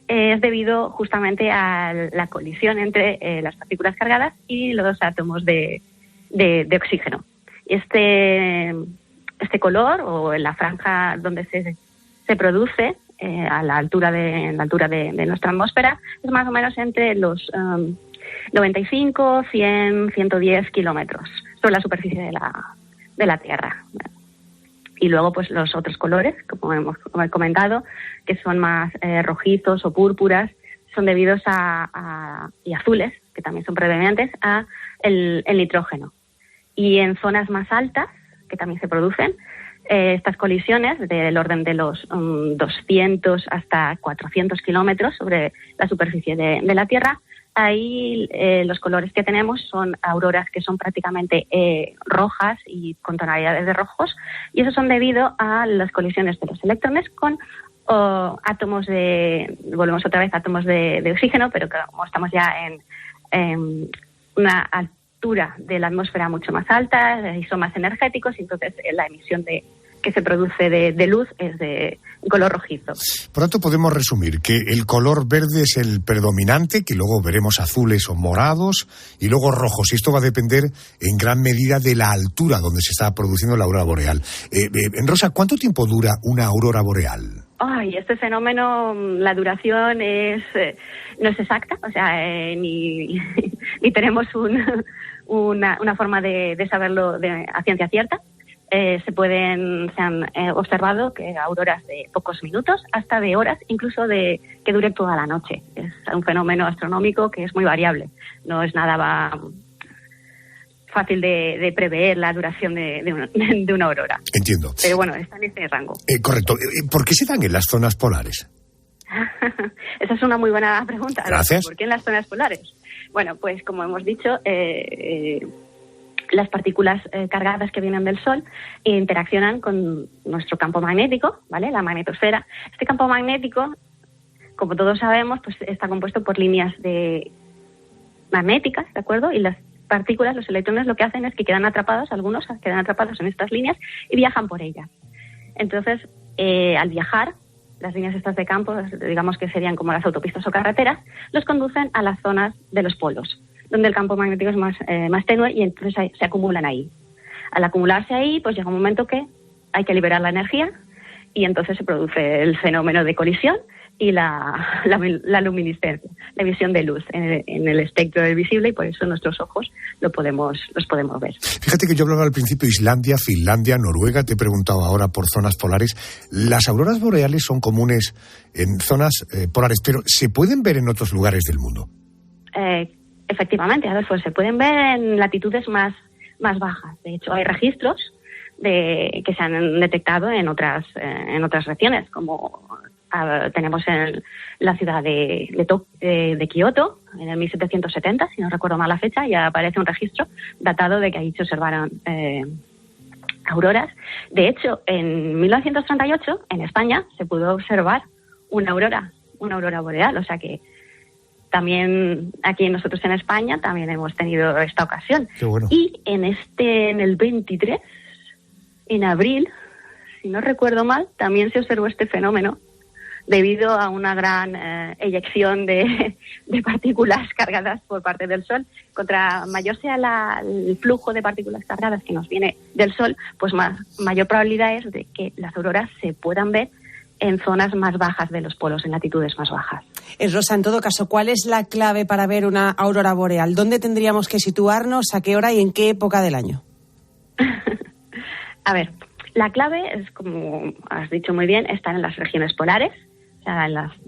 es debido justamente a la colisión entre las partículas cargadas y los átomos de oxígeno. Este color, o en la franja donde se produce, a la altura de nuestra atmósfera, es más o menos entre los 95, 100, 110 kilómetros sobre la superficie de la Tierra. Y luego, pues los otros colores, como he comentado, que son más rojizos o púrpuras, son debidos y azules, que también son predominantes, a el nitrógeno. Y en zonas más altas, que también se producen, estas colisiones del orden de los 200 hasta 400 kilómetros sobre la superficie de la Tierra, ahí los colores que tenemos son auroras que son prácticamente rojas y con tonalidades de rojos, y eso son debido a las colisiones de los electrones con átomos volvemos otra vez a átomos de oxígeno, pero como estamos ya en una altura de la atmósfera mucho más alta y son más energéticos, y entonces la emisión que se produce de luz es de color rojizo. Por tanto, podemos resumir que el color verde es el predominante, que luego veremos azules o morados y luego rojos. Y esto va a depender en gran medida de la altura donde se está produciendo la aurora boreal. Rosa, ¿cuánto tiempo dura una aurora boreal? Ay, este fenómeno, la duración no es exacta, o sea, ni tenemos una forma de saberlo a ciencia cierta. Se han observado que auroras de pocos minutos hasta de horas, incluso que dure toda la noche. Es un fenómeno astronómico que es muy variable. No es nada fácil de prever la duración de una aurora. Entiendo. Pero bueno, está en ese rango. Correcto. ¿Por qué se dan en las zonas polares? Esa es una muy buena pregunta. Gracias. ¿Por qué en las zonas polares? Bueno, pues como hemos dicho, las partículas cargadas que vienen del Sol interaccionan con nuestro campo magnético, ¿vale? La magnetosfera. Este campo magnético, como todos sabemos, pues está compuesto por líneas magnéticas, ¿de acuerdo? Y las partículas, los electrones, lo que hacen es que algunos quedan atrapados en estas líneas y viajan por ellas. Entonces, al viajar, las líneas estas de campo, digamos que serían como las autopistas o carreteras, los conducen a las zonas de los polos, donde el campo magnético es más tenue, y entonces se acumulan ahí. Al acumularse ahí, pues llega un momento que hay que liberar la energía, y entonces se produce el fenómeno de colisión y la luminiscencia, la emisión de luz en el espectro del visible, y por eso nuestros ojos los podemos ver. Fíjate que yo hablaba al principio Islandia, Finlandia, Noruega, te he preguntado ahora por zonas polares. Las auroras boreales son comunes en zonas polares, pero ¿se pueden ver en otros lugares del mundo? Efectivamente, Adolfo, se pueden ver en latitudes más bajas. De hecho, hay registros que se han detectado en otras regiones, como tenemos en la ciudad de Kioto, en el 1770, si no recuerdo mal la fecha, ya aparece un registro datado de que ahí se observaron auroras. De hecho, en 1938, en España, se pudo observar una aurora boreal, o sea que también aquí nosotros en España también hemos tenido esta ocasión. Qué bueno. Y en el 23, en abril, si no recuerdo mal, también se observó este fenómeno debido a una gran eyección de partículas cargadas por parte del Sol. Contra mayor sea el flujo de partículas cargadas que nos viene del Sol, pues mayor probabilidad es de que las auroras se puedan ver en zonas más bajas de los polos, en latitudes más bajas. Rosa, en todo caso, ¿cuál es la clave para ver una aurora boreal? ¿Dónde tendríamos que situarnos, a qué hora y en qué época del año? A ver, la clave es, como has dicho muy bien, estar en las regiones polares, o sea,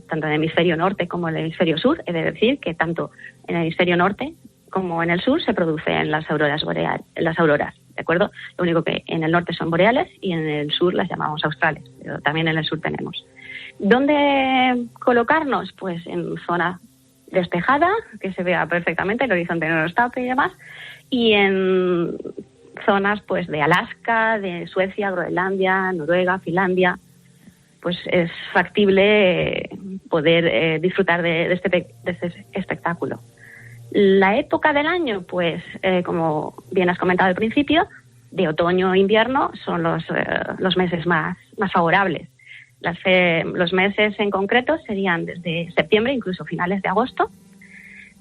tanto en el hemisferio norte como en el hemisferio sur. He de decir que tanto en el hemisferio norte como en el sur se producen las auroras boreales, ¿de acuerdo? Lo único que en el norte son boreales y en el sur las llamamos australes, pero también en el sur tenemos. ¿Dónde colocarnos? Pues en zona despejada, que se vea perfectamente, el horizonte no nos tape y demás, y en zonas pues de Alaska, de Suecia, Groenlandia, Noruega, Finlandia, pues es factible poder disfrutar de este espectáculo. La época del año, pues como bien has comentado al principio, de otoño e invierno son los meses más favorables. Los meses en concreto serían desde septiembre, incluso finales de agosto,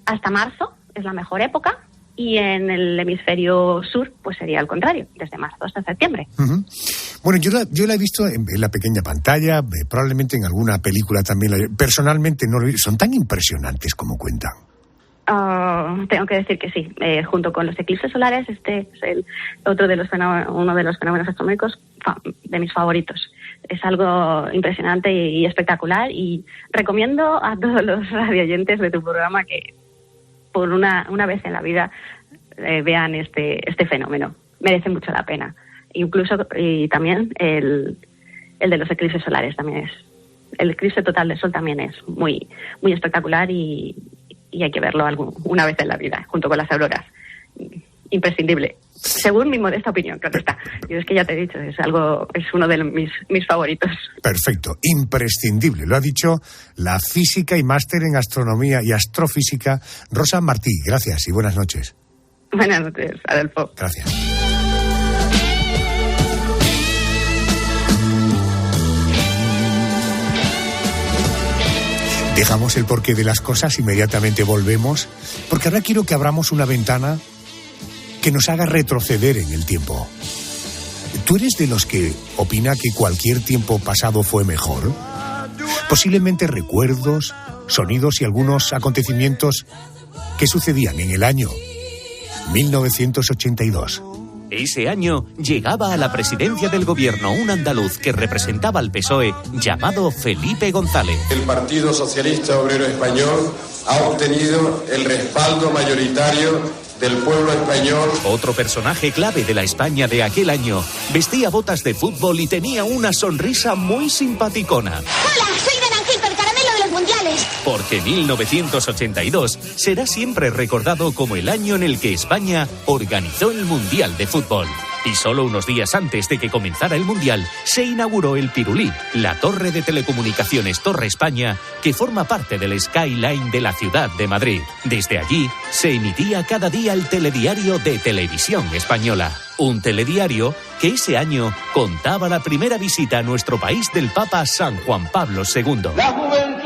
hasta marzo, es la mejor época. Y en el hemisferio sur, pues sería al contrario, desde marzo hasta septiembre. Uh-huh. Bueno, yo la he visto en la pequeña pantalla, probablemente en alguna película también. Personalmente no lo he visto. Son tan impresionantes como cuentan. Tengo que decir que sí. Junto con los eclipses solares, este es uno de los fenómenos astronómicos de mis favoritos. Es algo impresionante y espectacular, y recomiendo a todos los radioyentes de tu programa que por una vez en la vida vean este fenómeno. Merece mucho la pena. Incluso, y también el de los eclipses solares también es. El eclipse total del Sol también es muy, muy espectacular y hay que verlo una vez en la vida, junto con las auroras. Imprescindible. Según mi modesta opinión, claro está. Yo es que ya te he dicho, es uno de mis favoritos. Perfecto, imprescindible. Lo ha dicho la física y máster en astronomía y astrofísica, Rosa Martí. Gracias y buenas noches. Buenas noches, Adolfo. Gracias. Dejamos el porqué de las cosas, inmediatamente volvemos, porque ahora quiero que abramos una ventana que nos haga retroceder en el tiempo. ¿Tú eres de los que opina que cualquier tiempo pasado fue mejor? Posiblemente recuerdos, sonidos y algunos acontecimientos que sucedían en el año 1982. Ese año llegaba a la presidencia del gobierno un andaluz que representaba al PSOE llamado Felipe González. El Partido Socialista Obrero Español ha obtenido el respaldo mayoritario del pueblo español. Otro personaje clave de la España de aquel año vestía botas de fútbol y tenía una sonrisa muy simpaticona. ¡Hola! Soy Naranjito, el caramelo de los mundiales. Porque 1982 será siempre recordado como el año en el que España organizó el Mundial de Fútbol. Y solo unos días antes de que comenzara el Mundial, se inauguró el Pirulí, la torre de telecomunicaciones Torre España, que forma parte del skyline de la ciudad de Madrid. Desde allí, se emitía cada día el telediario de Televisión Española. Un telediario que ese año contaba la primera visita a nuestro país del Papa San Juan Pablo II. La juventud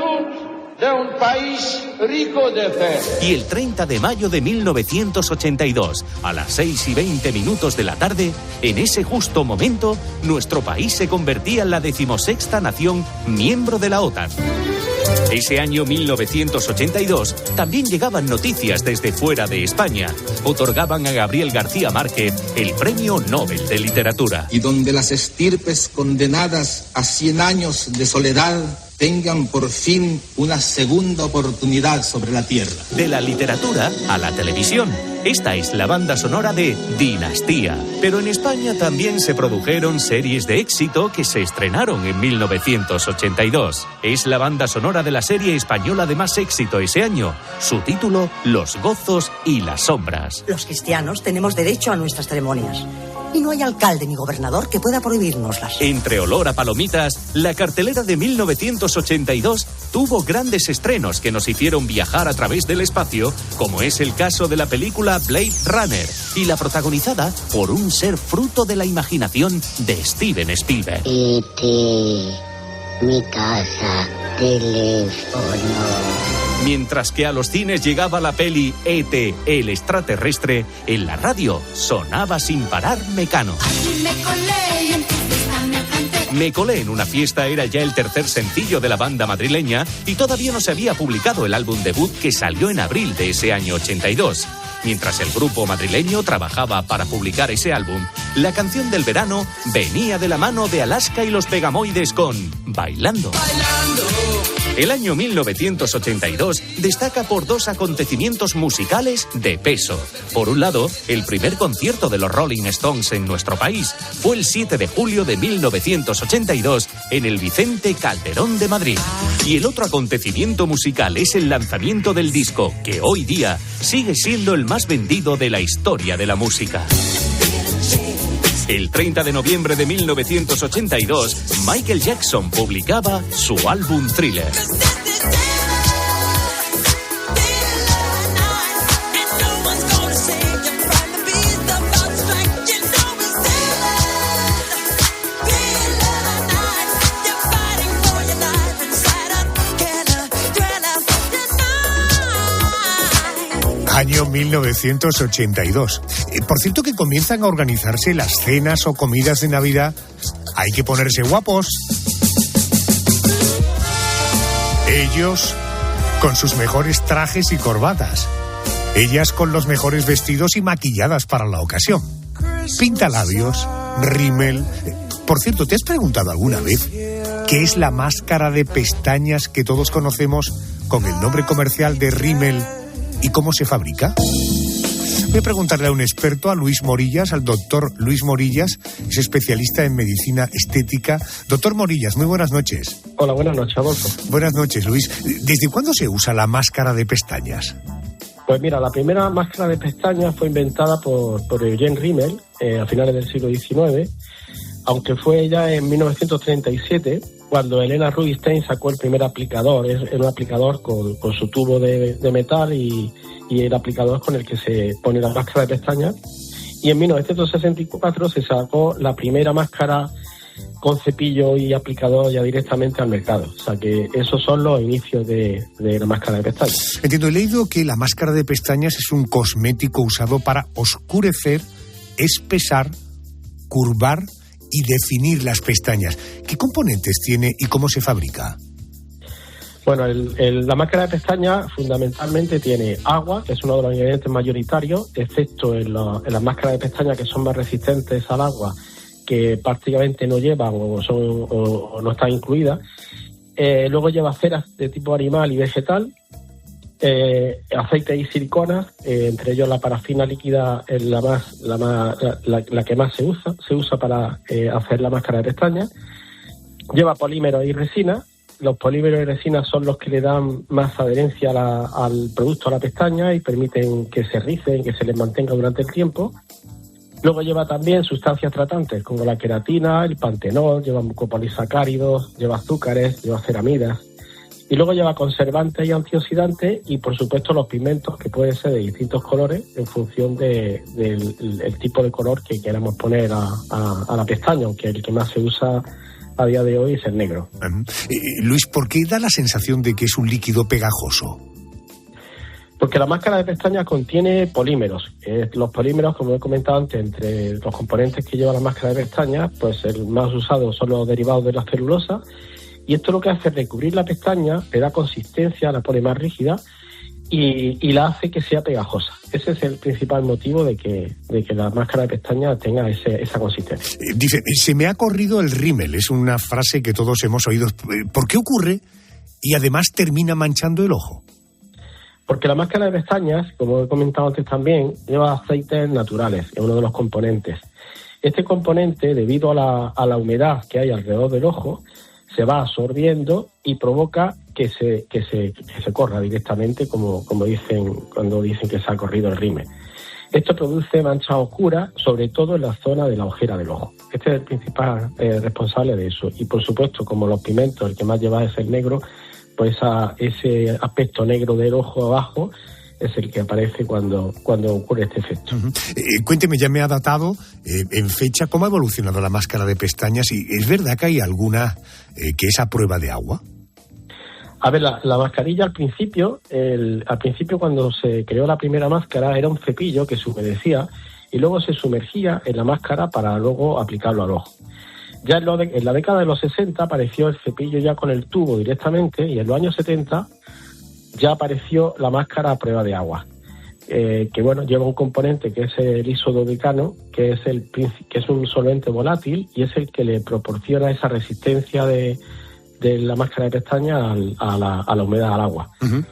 de un país rico de fe. Y el 30 de mayo de 1982, a las 6:20 de la tarde, en ese justo momento, nuestro país se convertía en la 16ª nación miembro de la OTAN. Ese año 1982 también llegaban noticias desde fuera de España. Otorgaban a Gabriel García Márquez el Premio Nobel de Literatura. Y donde las estirpes condenadas a 100 años de soledad tengan por fin una segunda oportunidad sobre la tierra. De la literatura a la televisión. Esta es la banda sonora de Dinastía. Pero en España también se produjeron series de éxito que se estrenaron en 1982. Es la banda sonora de la serie española de más éxito ese año. Su título, Los gozos y las sombras. Los cristianos tenemos derecho a nuestras ceremonias. Y no hay alcalde ni gobernador que pueda prohibírnoslas. Entre olor a palomitas, la cartelera de 1982 tuvo grandes estrenos que nos hicieron viajar a través del espacio, como es el caso de la película Blade Runner, y la protagonizada por un ser fruto de la imaginación de Steven Spielberg. E.T., mi casa, teléfono. Mientras que a los cines llegaba la peli E.T., el extraterrestre, en la radio sonaba sin parar Mecano. Me colé en una fiesta era ya el tercer sencillo de la banda madrileña y todavía no se había publicado el álbum debut que salió en abril de ese año 82. Mientras el grupo madrileño trabajaba para publicar ese álbum, la canción del verano venía de la mano de Alaska y los Pegamoides con Bailando. El año 1982 destaca por dos acontecimientos musicales de peso. Por un lado, el primer concierto de los Rolling Stones en nuestro país fue el 7 de julio de 1982 en el Vicente Calderón de Madrid. Y el otro acontecimiento musical es el lanzamiento del disco, que hoy día sigue siendo el más vendido de la historia de la música. El 30 de noviembre de 1982, Michael Jackson publicaba su álbum Thriller. Año 1982. Por cierto que comienzan a organizarse las cenas o comidas de Navidad. Hay que ponerse guapos. Ellos con sus mejores trajes y corbatas. Ellas con los mejores vestidos y maquilladas para la ocasión. Pintalabios, rímel. Por cierto, ¿te has preguntado alguna vez qué es la máscara de pestañas que todos conocemos con el nombre comercial de rímel? ¿Y cómo se fabrica? Voy a preguntarle a un experto, a Luis Morillas, al doctor Luis Morillas, es especialista en medicina estética. Doctor Morillas, muy buenas noches. Hola, buenas noches, Adolfo. Buenas noches, Luis. ¿Desde cuándo se usa la máscara de pestañas? Pues mira, la primera máscara de pestañas fue inventada por Eugene Rímel a finales del siglo XIX, aunque fue ya en 1937, cuando Helena Rubinstein sacó el primer aplicador. Era un aplicador con su tubo de metal y el aplicador con el que se pone la máscara de pestañas. Y en 1964 se sacó la primera máscara con cepillo y aplicador ya directamente al mercado. O sea que esos son los inicios de la máscara de pestañas. Entiendo, he leído que la máscara de pestañas es un cosmético usado para oscurecer, espesar, curvar y definir las pestañas. ¿Qué componentes tiene y cómo se fabrica? Bueno, la máscara de pestañas fundamentalmente tiene agua, que es uno de los ingredientes mayoritarios, excepto en las máscaras de pestañas que son más resistentes al agua, que prácticamente no llevan o no están incluidas. Luego lleva ceras de tipo animal y vegetal, aceites y siliconas, entre ellos la parafina líquida es la que más se usa para hacer la máscara de pestañas. Lleva polímeros y resina. Los polímeros y resina son los que le dan más adherencia al producto, a la pestaña, y permiten que se ricen, que se les mantenga durante el tiempo. Luego lleva también sustancias tratantes como la queratina, el pantenol, lleva mucopolisacáridos, lleva azúcares, lleva ceramidas. Y luego lleva conservantes y antioxidantes y, por supuesto, los pigmentos, que pueden ser de distintos colores en función del tipo de color que queramos poner a la pestaña, aunque el que más se usa a día de hoy es el negro. Luis, ¿por qué da la sensación de que es un líquido pegajoso? Porque la máscara de pestañas contiene polímeros. Los polímeros, como he comentado antes, entre los componentes que lleva la máscara de pestañas, pues el más usado son los derivados de la celulosa. Y esto lo que hace es recubrir la pestaña, le da consistencia, la pone más rígida y la hace que sea pegajosa. Ese es el principal motivo de que la máscara de pestaña tenga esa consistencia. Dice, se me ha corrido el rímel, es una frase que todos hemos oído. ¿Por qué ocurre y además termina manchando el ojo? Porque la máscara de pestañas, como he comentado antes también, lleva aceites naturales, es uno de los componentes. Este componente, debido a la humedad que hay alrededor del ojo, se va absorbiendo y provoca que se corra directamente, como dicen cuando dicen que se ha corrido el rímel. Esto produce manchas oscuras, sobre todo en la zona de la ojera del ojo. Este es el principal responsable de eso. Y por supuesto, como los pigmentos, el que más lleva es el negro, pues ese aspecto negro del ojo abajo es el que aparece cuando ocurre este efecto. Cuénteme, ya me ha datado en fecha cómo ha evolucionado la máscara de pestañas, y ¿es verdad que hay alguna que es a prueba de agua? A ver, la mascarilla al principio cuando se creó la primera máscara era un cepillo que se humedecía y luego se sumergía en la máscara para luego aplicarlo al ojo. Ya en la década de los 60 apareció el cepillo ya con el tubo directamente, y en los años 70 ya apareció la máscara a prueba de agua. que bueno, lleva un componente que es el isododecano, que es un solvente volátil y es el que le proporciona esa resistencia de la máscara de pestañas a la humedad, al agua. Uh-huh.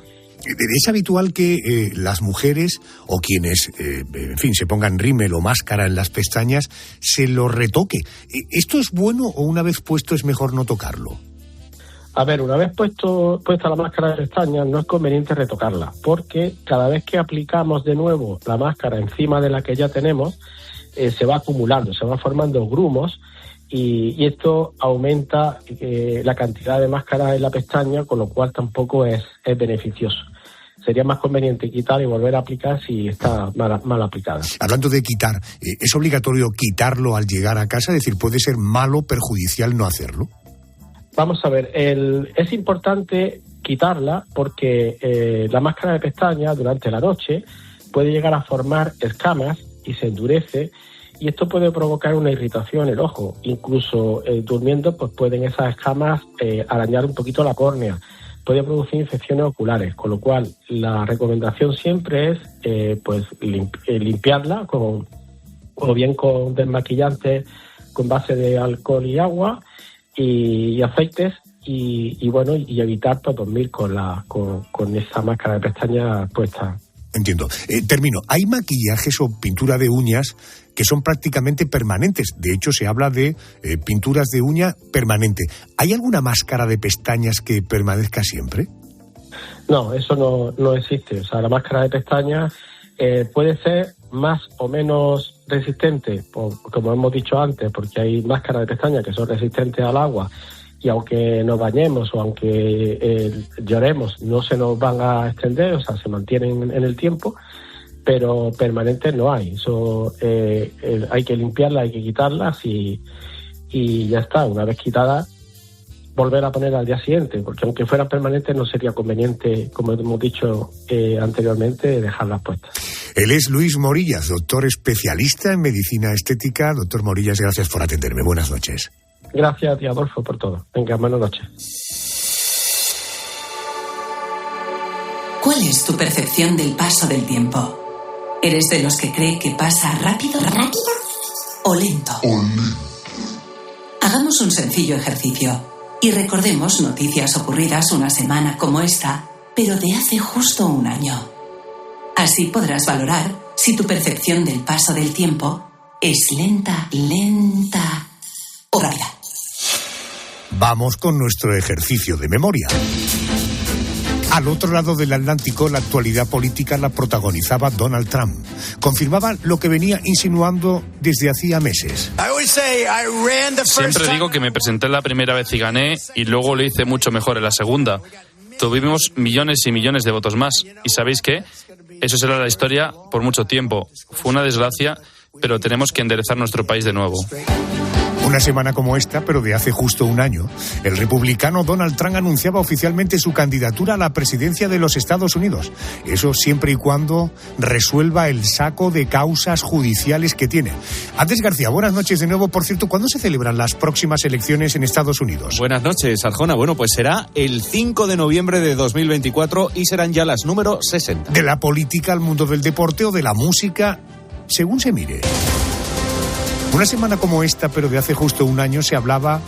¿Es habitual que las mujeres o quienes, en fin, se pongan rímel o máscara en las pestañas, se lo retoque? ¿Esto es bueno o una vez puesto es mejor no tocarlo? A ver, una vez puesta la máscara de pestañas no es conveniente retocarla, porque cada vez que aplicamos de nuevo la máscara encima de la que ya tenemos, se va acumulando, se van formando grumos y esto aumenta la cantidad de máscara en la pestaña, con lo cual tampoco es beneficioso. Sería más conveniente quitar y volver a aplicar si está mal aplicada. Hablando de quitar, ¿es obligatorio quitarlo al llegar a casa? Es decir, ¿puede ser malo, perjudicial no hacerlo? Vamos a ver, es importante quitarla porque la máscara de pestañas durante la noche puede llegar a formar escamas y se endurece, y esto puede provocar una irritación en el ojo. Incluso durmiendo pues pueden esas escamas arañar un poquito la córnea, puede producir infecciones oculares, con lo cual la recomendación siempre es limpiarla o bien con desmaquillante con base de alcohol y agua y aceites y evitar pues, dormir con esa máscara de pestañas puesta. Entiendo. Termino. Hay maquillajes o pintura de uñas que son prácticamente permanentes. De hecho, se habla de pinturas de uña permanente. ¿Hay alguna máscara de pestañas que permanezca siempre? No, eso no existe. O sea, la máscara de pestañas puede ser más o menos resistente, como hemos dicho antes, porque hay máscaras de pestañas que son resistentes al agua y aunque nos bañemos o aunque lloremos no se nos van a extender, o sea, se mantienen en el tiempo, pero permanentes no hay. Eso hay que limpiarlas, hay que quitarlas y ya está. Una vez quitadas, volver a poner al día siguiente, porque aunque fueran permanentes no sería conveniente, como hemos dicho anteriormente, dejarlas puestas. Él es Luis Morillas, doctor especialista en medicina estética. Doctor Morillas, gracias por atenderme. Buenas noches. Gracias a ti, Adolfo, por todo. Venga, buenas noches. ¿Cuál es tu percepción del paso del tiempo? ¿Eres de los que cree que pasa rápido o lento? Hagamos un sencillo ejercicio y recordemos noticias ocurridas una semana como esta, pero de hace justo un año. Así podrás valorar si tu percepción del paso del tiempo es lenta o rápida. Vamos con nuestro ejercicio de memoria. Al otro lado del Atlántico, la actualidad política la protagonizaba Donald Trump. Confirmaba lo que venía insinuando desde hacía meses. Siempre digo que me presenté la primera vez y gané, y luego lo hice mucho mejor en la segunda. Tuvimos millones y millones de votos más. ¿Y sabéis qué? Eso será la historia por mucho tiempo. Fue una desgracia, pero tenemos que enderezar nuestro país de nuevo. Una semana como esta, pero de hace justo un año, el republicano Donald Trump anunciaba oficialmente su candidatura a la presidencia de los Estados Unidos. Eso siempre y cuando resuelva el saco de causas judiciales que tiene. Andrés García, buenas noches de nuevo. Por cierto, ¿cuándo se celebran las próximas elecciones en Estados Unidos? Buenas noches, Arjona. Bueno, pues será el 5 de noviembre de 2024 y serán ya las número 60. De la política al mundo del deporte o de la música, según se mire. Una semana como esta, pero de hace justo un año, se hablaba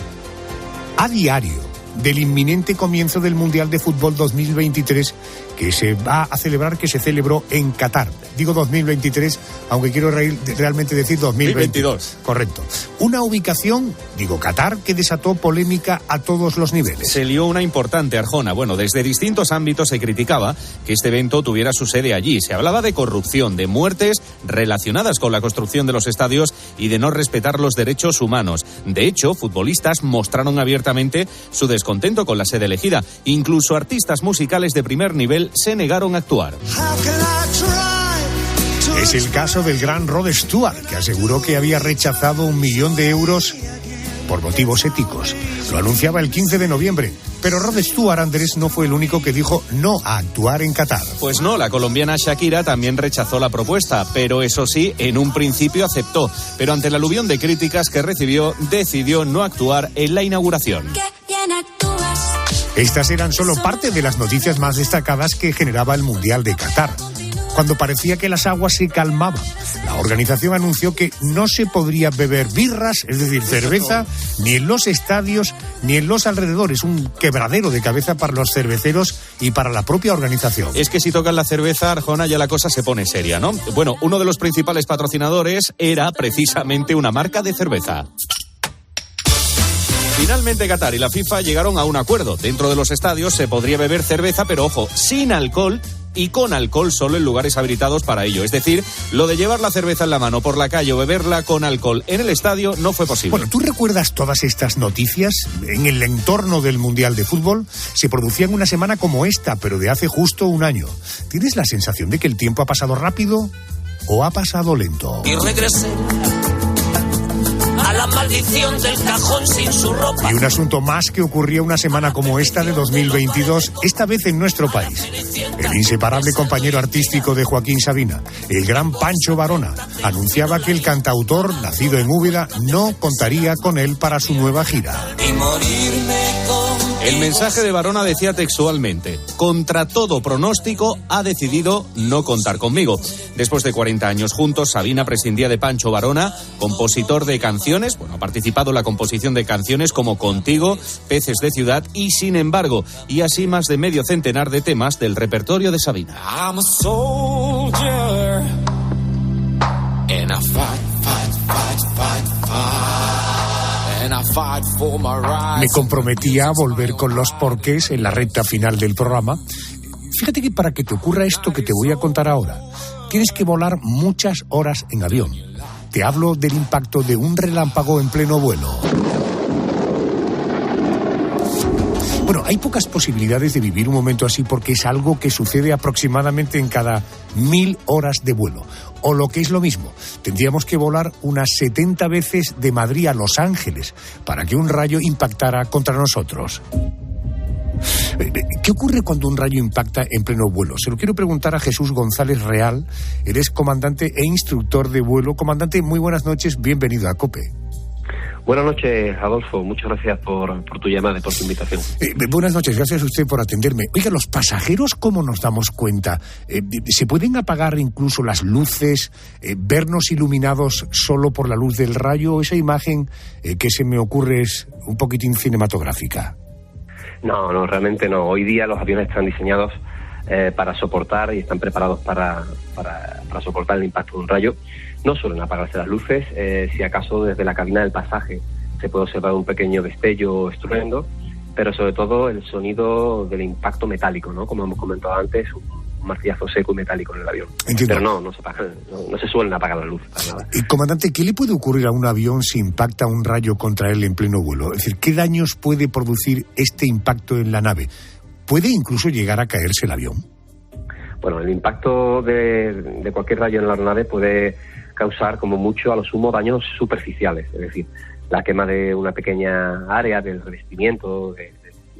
a diario del inminente comienzo del Mundial de Fútbol 2023 que se va a celebrar, que se celebró en Qatar. Digo 2023, aunque quiero realmente decir 2022. Correcto. Una ubicación, digo Qatar, que desató polémica a todos los niveles. Se lió una importante, Arjona. Bueno, desde distintos ámbitos se criticaba que este evento tuviera su sede allí. Se hablaba de corrupción, de muertes relacionadas con la construcción de los estadios y de no respetar los derechos humanos. De hecho, futbolistas mostraron abiertamente su descontento con la sede elegida. Incluso artistas musicales de primer nivel se negaron a actuar. Es el caso del gran Rod Stewart, que aseguró que había rechazado 1 millón de euros por motivos éticos. Lo anunciaba el 15 de noviembre. Pero Rod Stewart, Andrés, no fue el único que dijo no a actuar en Qatar. Pues no, la colombiana Shakira también rechazó la propuesta, pero eso sí, en un principio aceptó. Pero ante el aluvión de críticas que recibió, decidió no actuar en la inauguración. Estas eran solo parte de las noticias más destacadas que generaba el Mundial de Qatar. Cuando parecía que las aguas se calmaban, la organización anunció que no se podría beber birras, es decir, cerveza, ni en los estadios ni en los alrededores. Un quebradero de cabeza para los cerveceros y para la propia organización. Es que si tocan la cerveza, Arjona, ya la cosa se pone seria, ¿no? Bueno, uno de los principales patrocinadores era precisamente una marca de cerveza. Finalmente Qatar y la FIFA llegaron a un acuerdo. Dentro de los estadios se podría beber cerveza, pero ojo, sin alcohol y con alcohol solo en lugares habilitados para ello. Es decir, lo de llevar la cerveza en la mano por la calle o beberla con alcohol en el estadio no fue posible. Bueno, ¿tú recuerdas todas estas noticias? En el entorno del Mundial de Fútbol se producían una semana como esta, pero de hace justo un año. ¿Tienes la sensación de que el tiempo ha pasado rápido o ha pasado lento? Y regresé a la maldición del cajón sin su ropa. Y un asunto más que ocurría una semana como esta de 2022, esta vez en nuestro país. El inseparable compañero artístico de Joaquín Sabina, el gran Pancho Varona, anunciaba que el cantautor, nacido en Úbeda, no contaría con él para su nueva gira. Y morirme con... El mensaje de Varona decía textualmente: contra todo pronóstico ha decidido no contar conmigo. Después de 40 años juntos, Sabina prescindía de Pancho Varona, compositor de canciones. Bueno, ha participado en la composición de canciones como Contigo, Peces de Ciudad y Sin embargo, y así más de medio centenar de temas del repertorio de Sabina. I'm a soldier and I fight. Me comprometía a volver con los porqués en la recta final del programa. Fíjate que para que te ocurra esto que te voy a contar ahora, tienes que volar muchas horas en avión. Te hablo del impacto de un relámpago en pleno vuelo. Bueno, hay pocas posibilidades de vivir un momento así porque es algo que sucede aproximadamente en cada 1000 horas de vuelo. O lo que es lo mismo, tendríamos que volar unas 70 veces de Madrid a Los Ángeles para que un rayo impactara contra nosotros. ¿Qué ocurre cuando un rayo impacta en pleno vuelo? Se lo quiero preguntar a Jesús González Real. Eres comandante e instructor de vuelo. Comandante, muy buenas noches, bienvenido a COPE. Buenas noches, Adolfo. Muchas gracias por tu llamada y por tu invitación. Buenas noches, gracias a usted por atenderme. Oiga, los pasajeros, ¿cómo nos damos cuenta? ¿Se pueden apagar incluso las luces, vernos iluminados solo por la luz del rayo? Esa imagen que se me ocurre es un poquitín cinematográfica. No, realmente no. Hoy día los aviones están diseñados para soportar y están preparados para soportar el impacto de un rayo. No suelen apagarse las luces, si acaso desde la cabina del pasaje se puede observar un pequeño destello o estruendo, pero sobre todo el sonido del impacto metálico, ¿no? Como hemos comentado antes, un martillazo seco y metálico en el avión. Entiendo. Pero no se suelen apagar las luces para nada. Comandante, ¿qué le puede ocurrir a un avión si impacta un rayo contra él en pleno vuelo? Es decir, ¿qué daños puede producir este impacto en la nave? ¿Puede incluso llegar a caerse el avión? Bueno, el impacto de cualquier rayo en la aeronave puede causar como mucho a lo sumo daños superficiales, es decir, la quema de una pequeña área del revestimiento de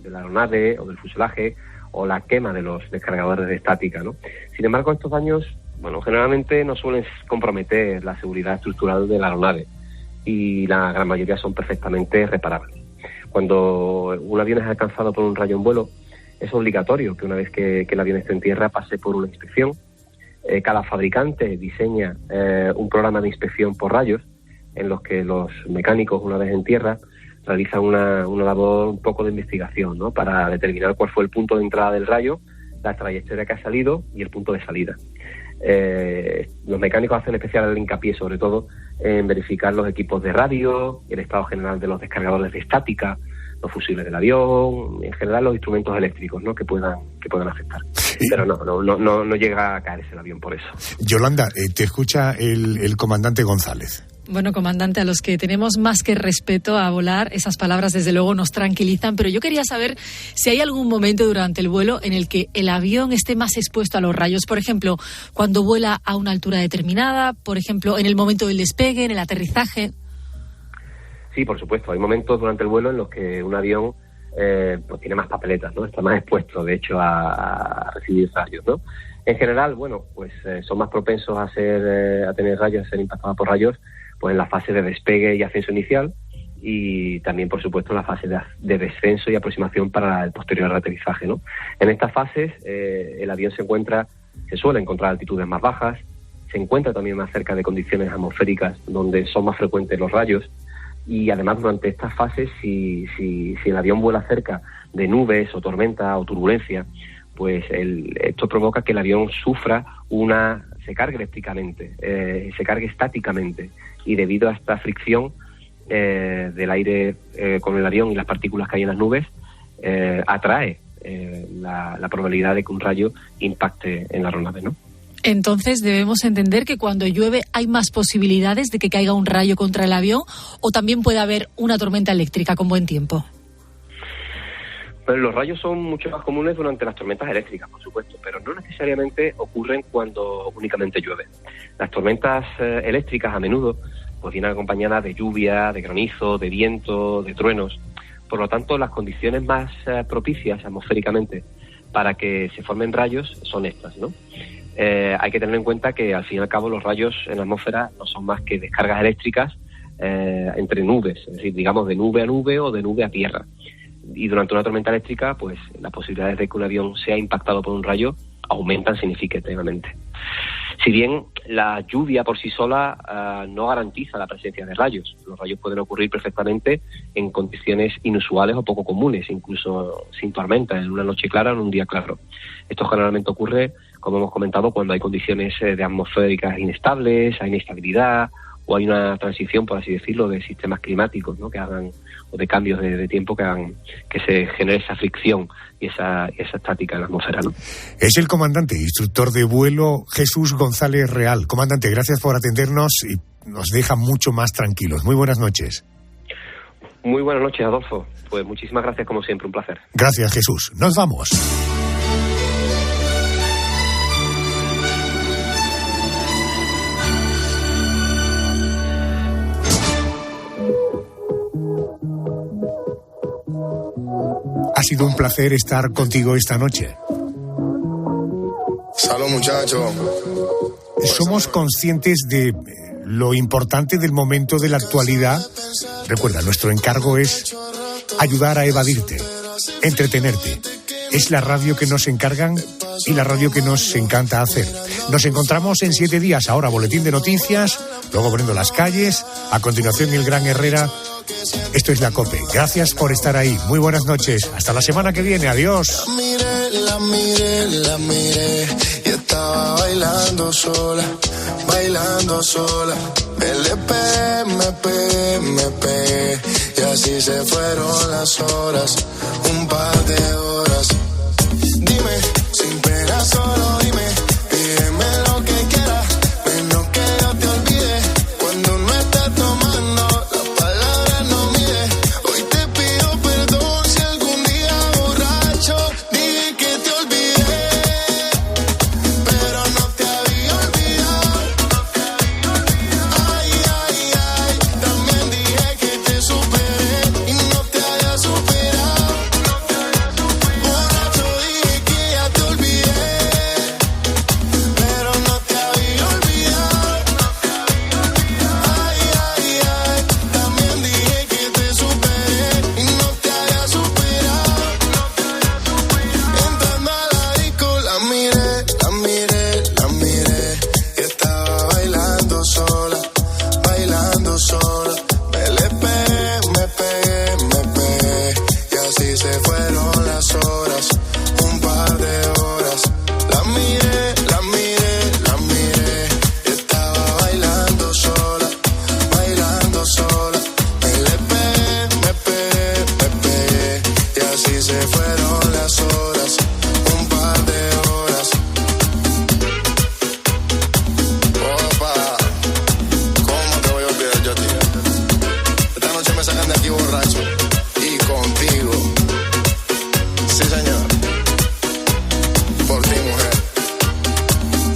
la aeronave o del fuselaje o la quema de los descargadores de estática, ¿no? Sin embargo, estos daños, bueno, generalmente no suelen comprometer la seguridad estructural de la aeronave y la gran mayoría son perfectamente reparables. Cuando un avión es alcanzado por un rayo en vuelo, es obligatorio que una vez que el avión esté en tierra pase por una inspección. Cada fabricante diseña un programa de inspección por rayos en los que los mecánicos, una vez en tierra, realizan una labor un poco de investigación, ¿no? Para determinar cuál fue el punto de entrada del rayo, la trayectoria que ha salido y el punto de salida. Los mecánicos hacen especial hincapié sobre todo en verificar los equipos de radio, el estado general de los descargadores de estática, los fusibles del avión, en general los instrumentos eléctricos, ¿no? que puedan afectar. Pero no llega a caerse el avión por eso. Yolanda, te escucha el comandante González. Bueno, comandante, a los que tenemos más que respeto a volar, esas palabras desde luego nos tranquilizan, pero yo quería saber si hay algún momento durante el vuelo en el que el avión esté más expuesto a los rayos, por ejemplo, cuando vuela a una altura determinada, por ejemplo, en el momento del despegue, en el aterrizaje. Sí, por supuesto, hay momentos durante el vuelo en los que un avión pues tiene más papeletas, ¿no? Está más expuesto, de hecho, a recibir rayos, ¿no? En general, bueno, pues son más propensos a tener rayos, a ser impactados por rayos, pues en la fase de despegue y ascenso inicial y también, por supuesto, en la fase de descenso y aproximación para el posterior aterrizaje, ¿no? En estas fases el avión se encuentra se suele encontrar a altitudes más bajas, se encuentra también más cerca de condiciones atmosféricas donde son más frecuentes los rayos, y además durante estas fases, si el avión vuela cerca de nubes o tormenta o turbulencia, pues esto provoca que el avión sufra se cargue eléctricamente, se cargue estáticamente, y debido a esta fricción del aire con el avión y las partículas que hay en las nubes, atrae la probabilidad de que un rayo impacte en la aeronave, ¿no? Entonces debemos entender que cuando llueve hay más posibilidades de que caiga un rayo contra el avión, o también puede haber una tormenta eléctrica con buen tiempo. Pero los rayos son mucho más comunes durante las tormentas eléctricas, por supuesto, pero no necesariamente ocurren cuando únicamente llueve. Las tormentas eléctricas a menudo pues vienen acompañadas de lluvia, de granizo, de viento, de truenos. Por lo tanto, las condiciones más propicias atmosféricamente para que se formen rayos son estas, ¿no? Hay que tener en cuenta que al fin y al cabo los rayos en la atmósfera no son más que descargas eléctricas entre nubes, es decir, digamos de nube a nube o de nube a tierra. Y durante una tormenta eléctrica, pues las posibilidades de que un avión sea impactado por un rayo aumentan significativamente. Si bien la lluvia por sí sola no garantiza la presencia de rayos, los rayos pueden ocurrir perfectamente en condiciones inusuales o poco comunes, incluso sin tormenta, en una noche clara o en un día claro. Esto generalmente ocurre, como hemos comentado, cuando hay condiciones de atmosféricas inestables, hay inestabilidad, o hay una transición, por así decirlo, de sistemas climáticos, ¿no?, que hagan, o de cambios de tiempo que hagan que se genere esa fricción y esa estática en la atmósfera, ¿no? Es el comandante, instructor de vuelo, Jesús González Real. Comandante, gracias por atendernos y nos deja mucho más tranquilos. Muy buenas noches. Muy buenas noches, Adolfo. Pues muchísimas gracias, como siempre, un placer. Gracias, Jesús. Nos vamos. Ha sido un placer estar contigo esta noche. Salud, muchachos. Somos conscientes de lo importante del momento de la actualidad. Recuerda, nuestro encargo es ayudar a evadirte, entretenerte. Es la radio que nos encargan y la radio que nos encanta hacer. Nos encontramos en 7 días. Ahora boletín de noticias, luego abriendo las calles, a continuación el Gran Herrera. Esto es la COPE. Gracias por estar ahí. Muy buenas noches. Hasta la semana que viene. Adiós. La miré y estaba bailando sola. Me pegué y así se fueron las horas, un par de horas. Dime, sin pena solo dime, pídeme lo que quieras, menos que yo te olvide. Cuando no estés tomando, las palabras no mide. Hoy te pido perdón si algún día borracho dije que te olvidé, pero no te había olvidado. Ay, también dije que te superé y no te había superado. Borracho dije que ya te olvidé, pero no te había olvidado. Ay, también dije que te superé y no te había superado. Entrando a la disco la miré y estaba bailando sola. Me pegué y así se fueron las horas, un par de horas. La miré y estaba bailando sola. Me pegué y así se fueron las horas, un par de horas. Opa, ¿cómo te voy a olvidar yo, tío? Esta noche me sacan de aquí borracho y contigo. Sí, señor. Por ti, mujer.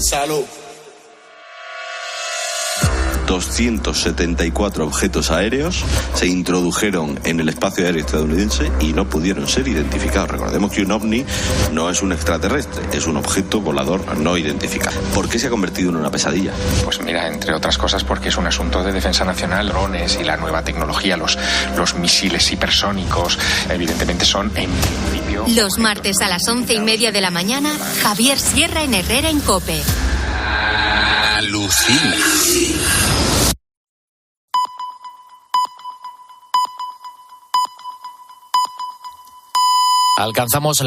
Salud. 274 objetos aéreos se introdujeron en el espacio aéreo estadounidense y no pudieron ser identificados. Recordemos que un ovni no es un extraterrestre, es un objeto volador no identificado. ¿Por qué se ha convertido en una pesadilla? Pues mira, entre otras cosas porque es un asunto de defensa nacional. Drones y la nueva tecnología, los misiles hipersónicos, evidentemente son en principio... Los martes a las 11:30 de la mañana, Javier Sierra en Herrera en COPE. Alucina. Alcanzamos